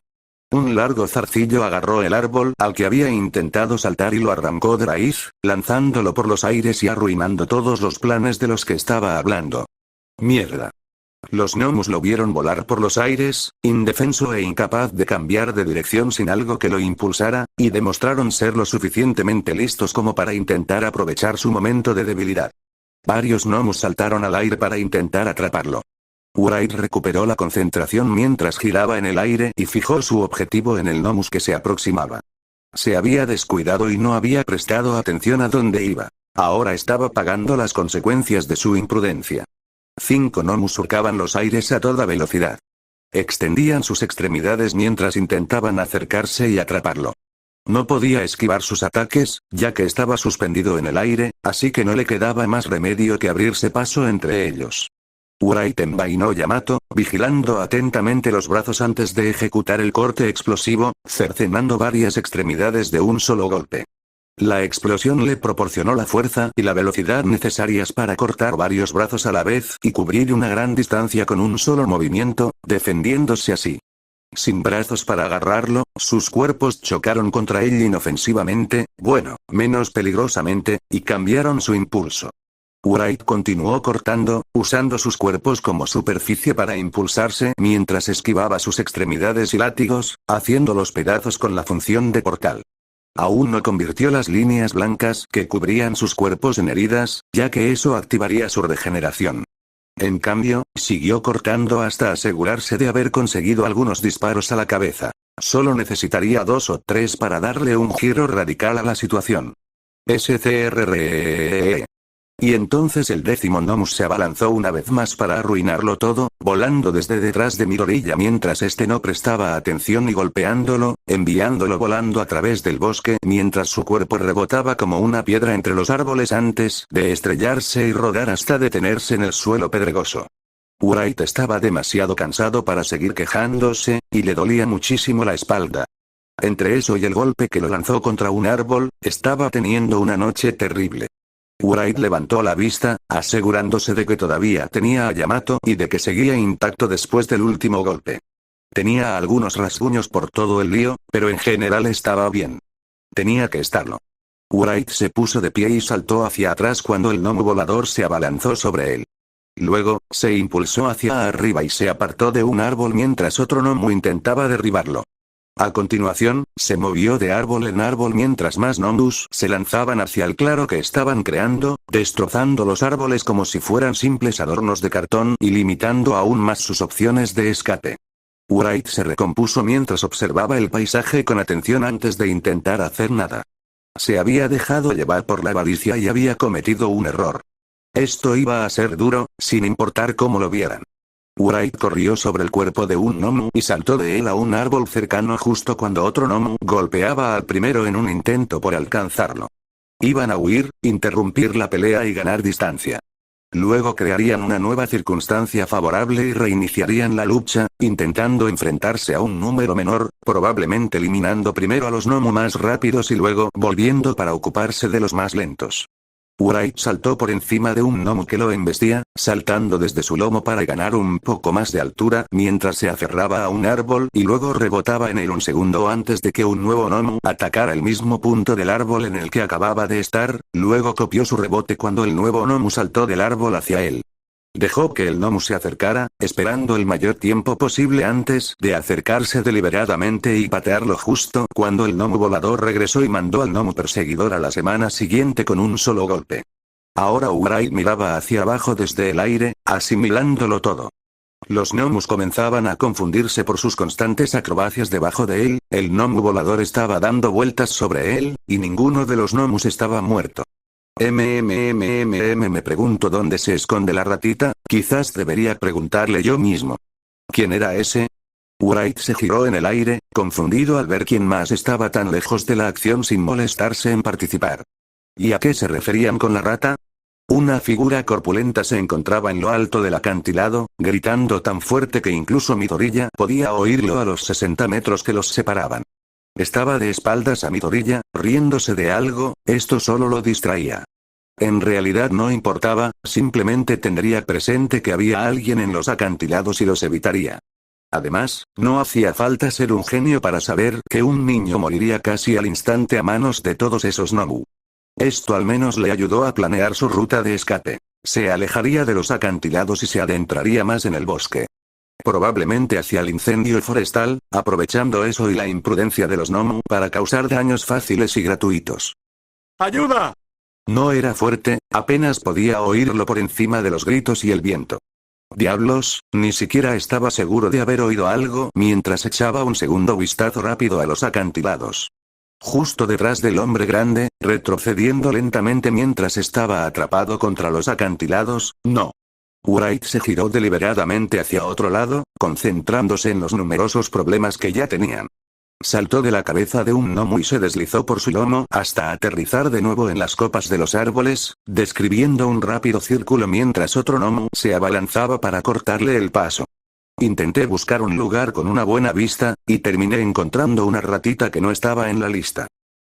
Un largo zarcillo agarró el árbol al que había intentado saltar y lo arrancó de raíz, lanzándolo por los aires y arruinando todos los planes de los que estaba hablando. Mierda. Los gnomos lo vieron volar por los aires, indefenso e incapaz de cambiar de dirección sin algo que lo impulsara, y demostraron ser lo suficientemente listos como para intentar aprovechar su momento de debilidad. Varios gnomos saltaron al aire para intentar atraparlo. Wright recuperó la concentración mientras giraba en el aire y fijó su objetivo en el gnomus que se aproximaba. Se había descuidado y no había prestado atención a dónde iba. Ahora estaba pagando las consecuencias de su imprudencia. 5 gnomos surcaban los aires a toda velocidad. Extendían sus extremidades mientras intentaban acercarse y atraparlo. No podía esquivar sus ataques, ya que estaba suspendido en el aire, así que no le quedaba más remedio que abrirse paso entre ellos. Wright envainó Yamato, vigilando atentamente los brazos antes de ejecutar el corte explosivo, cercenando varias extremidades de un solo golpe. La explosión le proporcionó la fuerza y la velocidad necesarias para cortar varios brazos a la vez y cubrir una gran distancia con un solo movimiento, defendiéndose así. Sin brazos para agarrarlo, sus cuerpos chocaron contra él inofensivamente, menos peligrosamente, y cambiaron su impulso. Wright continuó cortando, usando sus cuerpos como superficie para impulsarse mientras esquivaba sus extremidades y látigos, haciéndolos pedazos con la función de portal. Aún no convirtió las líneas blancas que cubrían sus cuerpos en heridas, ya que eso activaría su regeneración. En cambio, siguió cortando hasta asegurarse de haber conseguido algunos disparos a la cabeza. Solo necesitaría 2 o 3 para darle un giro radical a la situación. SCRREE. Y entonces el 10º Nomus se abalanzó una vez más para arruinarlo todo, volando desde detrás de Midoriya mientras este no prestaba atención y golpeándolo, enviándolo volando a través del bosque mientras su cuerpo rebotaba como una piedra entre los árboles antes de estrellarse y rodar hasta detenerse en el suelo pedregoso. Wright estaba demasiado cansado para seguir quejándose, y le dolía muchísimo la espalda. Entre eso y el golpe que lo lanzó contra un árbol, estaba teniendo una noche terrible. Wright levantó la vista, asegurándose de que todavía tenía a Yamato y de que seguía intacto después del último golpe. Tenía algunos rasguños por todo el lío, pero en general estaba bien. Tenía que estarlo. Wright se puso de pie y saltó hacia atrás cuando el gnomo volador se abalanzó sobre él. Luego, se impulsó hacia arriba y se apartó de un árbol mientras otro gnomo intentaba derribarlo. A continuación, se movió de árbol en árbol mientras más gnomus se lanzaban hacia el claro que estaban creando, destrozando los árboles como si fueran simples adornos de cartón y limitando aún más sus opciones de escape. Wright se recompuso mientras observaba el paisaje con atención antes de intentar hacer nada. Se había dejado llevar por la avaricia y había cometido un error. Esto iba a ser duro, sin importar cómo lo vieran. Wright corrió sobre el cuerpo de un gnomo y saltó de él a un árbol cercano justo cuando otro gnomo golpeaba al primero en un intento por alcanzarlo. Iban a huir, interrumpir la pelea y ganar distancia. Luego crearían una nueva circunstancia favorable y reiniciarían la lucha, intentando enfrentarse a un número menor, probablemente eliminando primero a los gnomos más rápidos y luego volviendo para ocuparse de los más lentos. Wright saltó por encima de un gnomo que lo embestía, saltando desde su lomo para ganar un poco más de altura mientras se aferraba a un árbol y luego rebotaba en él un segundo antes de que un nuevo gnomo atacara el mismo punto del árbol en el que acababa de estar, luego copió su rebote cuando el nuevo gnomo saltó del árbol hacia él. Dejó que el gnomo se acercara, esperando el mayor tiempo posible antes de acercarse deliberadamente y patearlo justo cuando el gnomo volador regresó y mandó al gnomo perseguidor a la semana siguiente con un solo golpe. Ahora Wright miraba hacia abajo desde el aire, asimilándolo todo. Los gnomos comenzaban a confundirse por sus constantes acrobacias debajo de él, el gnomo volador estaba dando vueltas sobre él, y ninguno de los gnomos estaba muerto. Me pregunto dónde se esconde la ratita, quizás debería preguntarle yo mismo. ¿Quién era ese? Wright se giró en el aire, confundido al ver quién más estaba tan lejos de la acción sin molestarse en participar. ¿Y a qué se referían con la rata? Una figura corpulenta se encontraba en lo alto del acantilado, gritando tan fuerte que incluso Midoriya podía oírlo a los 60 metros que los separaban. Estaba de espaldas a Midoriya, riéndose de algo, esto solo lo distraía. En realidad no importaba, simplemente tendría presente que había alguien en los acantilados y los evitaría. Además, no hacía falta ser un genio para saber que un niño moriría casi al instante a manos de todos esos gnomu. Esto al menos le ayudó a planear su ruta de escape. Se alejaría de los acantilados y se adentraría más en el bosque. Probablemente hacia el incendio forestal, aprovechando eso y la imprudencia de los gnomu para causar daños fáciles y gratuitos. ¡Ayuda! No era fuerte, apenas podía oírlo por encima de los gritos y el viento. Diablos, ni siquiera estaba seguro de haber oído algo mientras echaba un segundo vistazo rápido a los acantilados. Justo detrás del hombre grande, retrocediendo lentamente mientras estaba atrapado contra los acantilados, no. Wright se giró deliberadamente hacia otro lado, concentrándose en los numerosos problemas que ya tenían. Saltó de la cabeza de un gnomo y se deslizó por su lomo hasta aterrizar de nuevo en las copas de los árboles, describiendo un rápido círculo mientras otro gnomo se abalanzaba para cortarle el paso. Intenté buscar un lugar con una buena vista, y terminé encontrando una ratita que no estaba en la lista.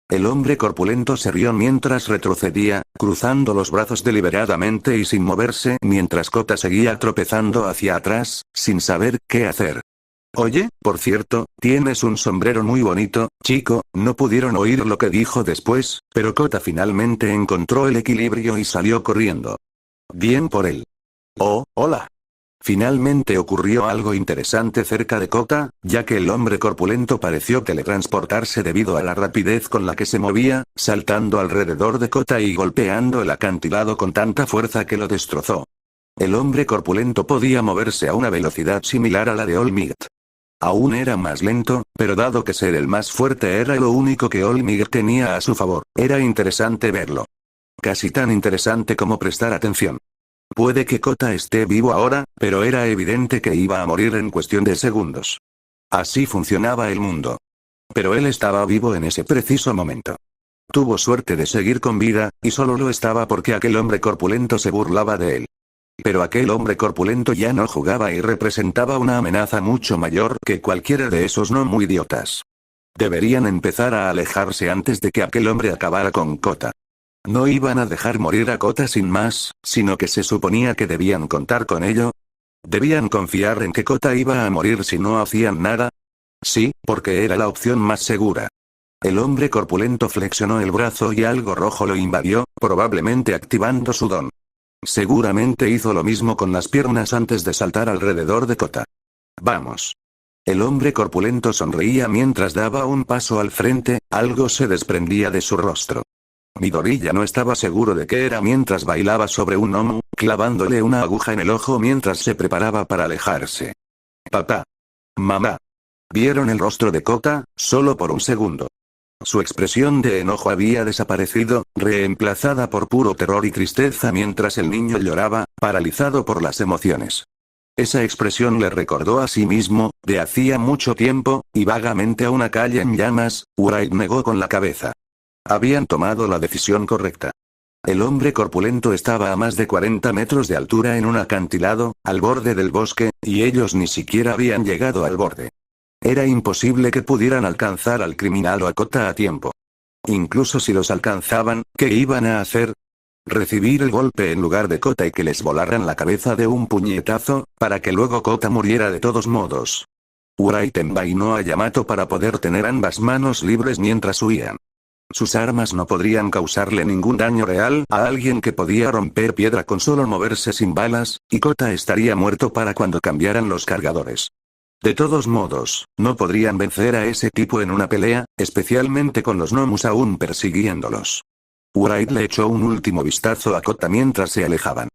El hombre corpulento se rió mientras retrocedía, cruzando los brazos deliberadamente y sin moverse mientras Kota seguía tropezando hacia atrás, sin saber qué hacer. Oye, por cierto, tienes un sombrero muy bonito, chico. No pudieron oír lo que dijo después, pero Kota finalmente encontró el equilibrio y salió corriendo. Bien por él. Oh, hola. Finalmente ocurrió algo interesante cerca de Kota, ya que el hombre corpulento pareció teletransportarse debido a la rapidez con la que se movía, saltando alrededor de Kota y golpeando el acantilado con tanta fuerza que lo destrozó. El hombre corpulento podía moverse a una velocidad similar a la de Olmigt. Aún era más lento, pero dado que ser el más fuerte era lo único que Olmigt tenía a su favor, era interesante verlo. Casi tan interesante como prestar atención. Puede que Kota esté vivo ahora, pero era evidente que iba a morir en cuestión de segundos. Así funcionaba el mundo. Pero él estaba vivo en ese preciso momento. Tuvo suerte de seguir con vida, y solo lo estaba porque aquel hombre corpulento se burlaba de él. Pero aquel hombre corpulento ya no jugaba y representaba una amenaza mucho mayor que cualquiera de esos no muy idiotas. Deberían empezar a alejarse antes de que aquel hombre acabara con Kota. No iban a dejar morir a Kota sin más, sino que se suponía que debían contar con ello. ¿Debían confiar en que Kota iba a morir si no hacían nada? Sí, porque era la opción más segura. El hombre corpulento flexionó el brazo y algo rojo lo invadió, probablemente activando su don. Seguramente hizo lo mismo con las piernas antes de saltar alrededor de Kota. Vamos. El hombre corpulento sonreía mientras daba un paso al frente, algo se desprendía de su rostro. Midori ya no estaba seguro de qué era mientras bailaba sobre un gnomo, clavándole una aguja en el ojo mientras se preparaba para alejarse. Papá. Mamá. Vieron el rostro de Kota, solo por un segundo. Su expresión de enojo había desaparecido, reemplazada por puro terror y tristeza mientras el niño lloraba, paralizado por las emociones. Esa expresión le recordó a sí mismo, de hacía mucho tiempo, y vagamente a una calle en llamas. Wright negó con la cabeza. Habían tomado la decisión correcta. El hombre corpulento estaba a más de 40 metros de altura en un acantilado, al borde del bosque, y ellos ni siquiera habían llegado al borde. Era imposible que pudieran alcanzar al criminal o a Kota a tiempo. Incluso si los alcanzaban, ¿qué iban a hacer? Recibir el golpe en lugar de Kota y que les volaran la cabeza de un puñetazo, para que luego Kota muriera de todos modos. Wright envainó a Yamato para poder tener ambas manos libres mientras huían. Sus armas no podrían causarle ningún daño real a alguien que podía romper piedra con solo moverse sin balas, y Kota estaría muerto para cuando cambiaran los cargadores. De todos modos, no podrían vencer a ese tipo en una pelea, especialmente con los gnomos aún persiguiéndolos. Wright le echó un último vistazo a Kota mientras se alejaban.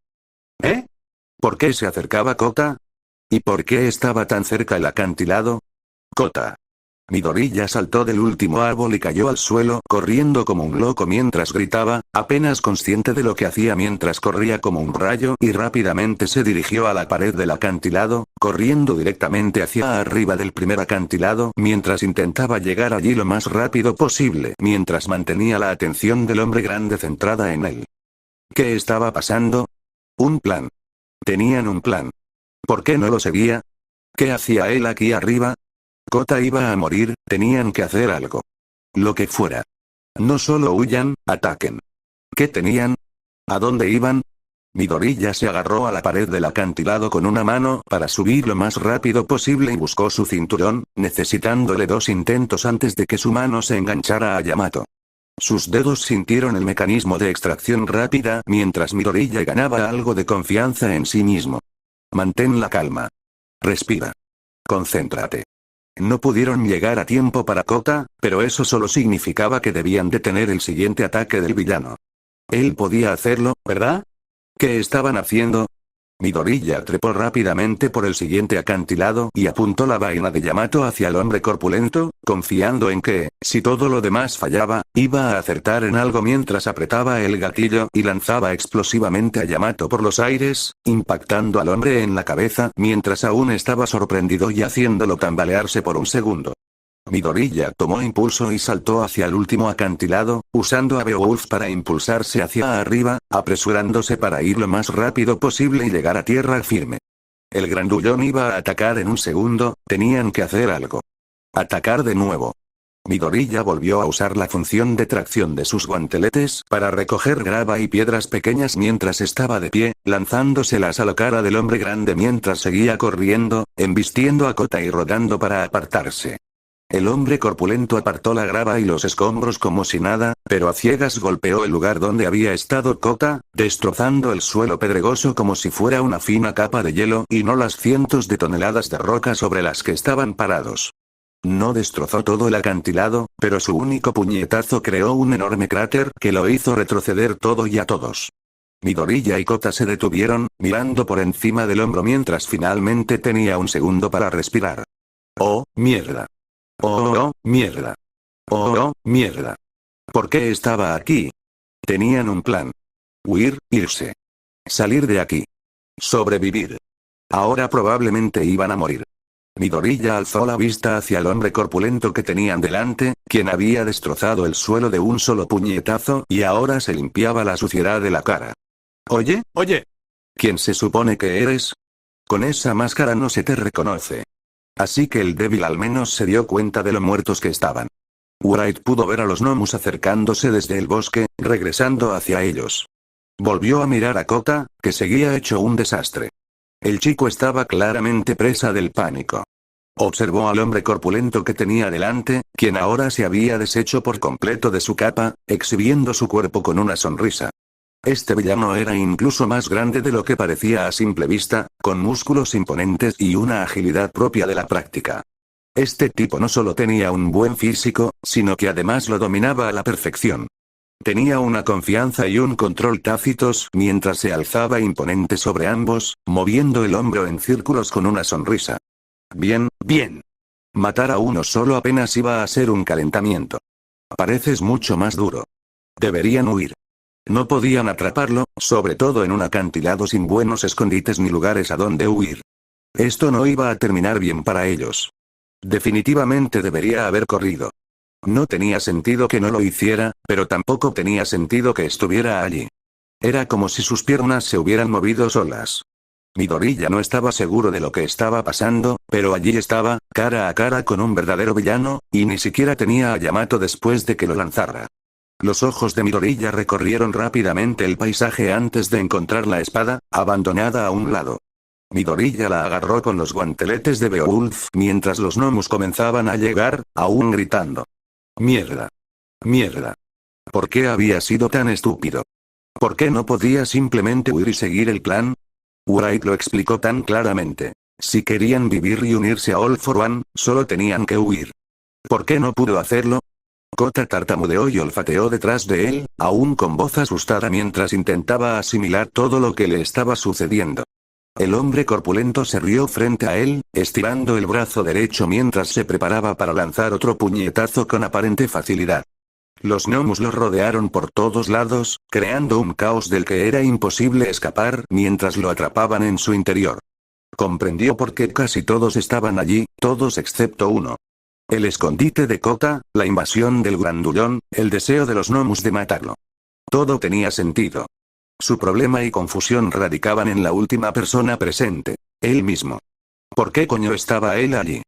¿Eh? ¿Por qué se acercaba Kota? ¿Y por qué estaba tan cerca el acantilado? Kota. Midori ya saltó del último árbol y cayó al suelo, corriendo como un loco mientras gritaba, apenas consciente de lo que hacía mientras corría como un rayo y rápidamente se dirigió a la pared del acantilado, corriendo directamente hacia arriba del primer acantilado mientras intentaba llegar allí lo más rápido posible mientras mantenía la atención del hombre grande centrada en él. ¿Qué estaba pasando? Un plan. Tenían un plan. ¿Por qué no lo seguía? ¿Qué hacía él aquí arriba? Kota iba a morir, tenían que hacer algo. Lo que fuera. No solo huyan, ataquen. ¿Qué tenían? ¿A dónde iban? Midori ya se agarró a la pared del acantilado con una mano para subir lo más rápido posible y buscó su cinturón, necesitándole 2 intentos antes de que su mano se enganchara a Yamato. Sus dedos sintieron el mecanismo de extracción rápida mientras Midori ya ganaba algo de confianza en sí mismo. Mantén la calma. Respira. Concéntrate. No pudieron llegar a tiempo para Kota, pero eso solo significaba que debían detener el siguiente ataque del villano. Él podía hacerlo, ¿verdad? ¿Qué estaban haciendo? Midori ya trepó rápidamente por el siguiente acantilado y apuntó la vaina de Yamato hacia el hombre corpulento, confiando en que, si todo lo demás fallaba, iba a acertar en algo mientras apretaba el gatillo y lanzaba explosivamente a Yamato por los aires, impactando al hombre en la cabeza mientras aún estaba sorprendido y haciéndolo tambalearse por un segundo. Midori ya tomó impulso y saltó hacia el último acantilado, usando a Beowulf para impulsarse hacia arriba, apresurándose para ir lo más rápido posible y llegar a tierra firme. El grandullón iba a atacar en un segundo, tenían que hacer algo. Atacar de nuevo. Midori ya volvió a usar la función de tracción de sus guanteletes para recoger grava y piedras pequeñas mientras estaba de pie, lanzándoselas a la cara del hombre grande mientras seguía corriendo, embistiendo a Kota y rodando para apartarse. El hombre corpulento apartó la grava y los escombros como si nada, pero a ciegas golpeó el lugar donde había estado Kota, destrozando el suelo pedregoso como si fuera una fina capa de hielo y no las cientos de toneladas de roca sobre las que estaban parados. No destrozó todo el acantilado, pero su único puñetazo creó un enorme cráter que lo hizo retroceder todo y a todos. Midoriya y Kota se detuvieron, mirando por encima del hombro mientras finalmente tenía un segundo para respirar. ¡Oh, mierda! ¡Oh, mierda! ¡Oh, mierda! ¿Por qué estaba aquí? Tenían un plan. Huir, irse. Salir de aquí. Sobrevivir. Ahora probablemente iban a morir. Midoriya alzó la vista hacia el hombre corpulento que tenían delante, quien había destrozado el suelo de un solo puñetazo y ahora se limpiaba la suciedad de la cara. Oye, oye. ¿Quién se supone que eres? Con esa máscara no se te reconoce. Así que el débil al menos se dio cuenta de lo muertos que estaban. Wright pudo ver a los gnomos acercándose desde el bosque, regresando hacia ellos. Volvió a mirar a Kota, que seguía hecho un desastre. El chico estaba claramente presa del pánico. Observó al hombre corpulento que tenía delante, quien ahora se había deshecho por completo de su capa, exhibiendo su cuerpo con una sonrisa. Este villano era incluso más grande de lo que parecía a simple vista, con músculos imponentes y una agilidad propia de la práctica. Este tipo no solo tenía un buen físico, sino que además lo dominaba a la perfección. Tenía una confianza y un control tácitos mientras se alzaba imponente sobre ambos, moviendo el hombro en círculos con una sonrisa. Bien, bien. Matar a uno solo apenas iba a ser un calentamiento. Pareces mucho más duro. Deberían huir. No podían atraparlo, sobre todo en un acantilado sin buenos escondites ni lugares a donde huir. Esto no iba a terminar bien para ellos. Definitivamente debería haber corrido. No tenía sentido que no lo hiciera, pero tampoco tenía sentido que estuviera allí. Era como si sus piernas se hubieran movido solas. Midoriya no estaba seguro de lo que estaba pasando, pero allí estaba, cara a cara con un verdadero villano, y ni siquiera tenía a Yamato después de que lo lanzara. Los ojos de Midoriya recorrieron rápidamente el paisaje antes de encontrar la espada, abandonada a un lado. Midoriya la agarró con los guanteletes de Beowulf mientras los gnomos comenzaban a llegar, aún gritando. Mierda. Mierda. ¿Por qué había sido tan estúpido? ¿Por qué no podía simplemente huir y seguir el plan? Wright lo explicó tan claramente. Si querían vivir y unirse a All for One, solo tenían que huir. ¿Por qué no pudo hacerlo? Kota tartamudeó y olfateó detrás de él, aún con voz asustada mientras intentaba asimilar todo lo que le estaba sucediendo. El hombre corpulento se rió frente a él, estirando el brazo derecho mientras se preparaba para lanzar otro puñetazo con aparente facilidad. Los gnomos lo rodearon por todos lados, creando un caos del que era imposible escapar mientras lo atrapaban en su interior. Comprendió por qué casi todos estaban allí, todos excepto uno. El escondite de Kota, la invasión del grandullón, el deseo de los gnomos de matarlo. Todo tenía sentido. Su problema y confusión radicaban en la última persona presente, él mismo. ¿Por qué coño estaba él allí?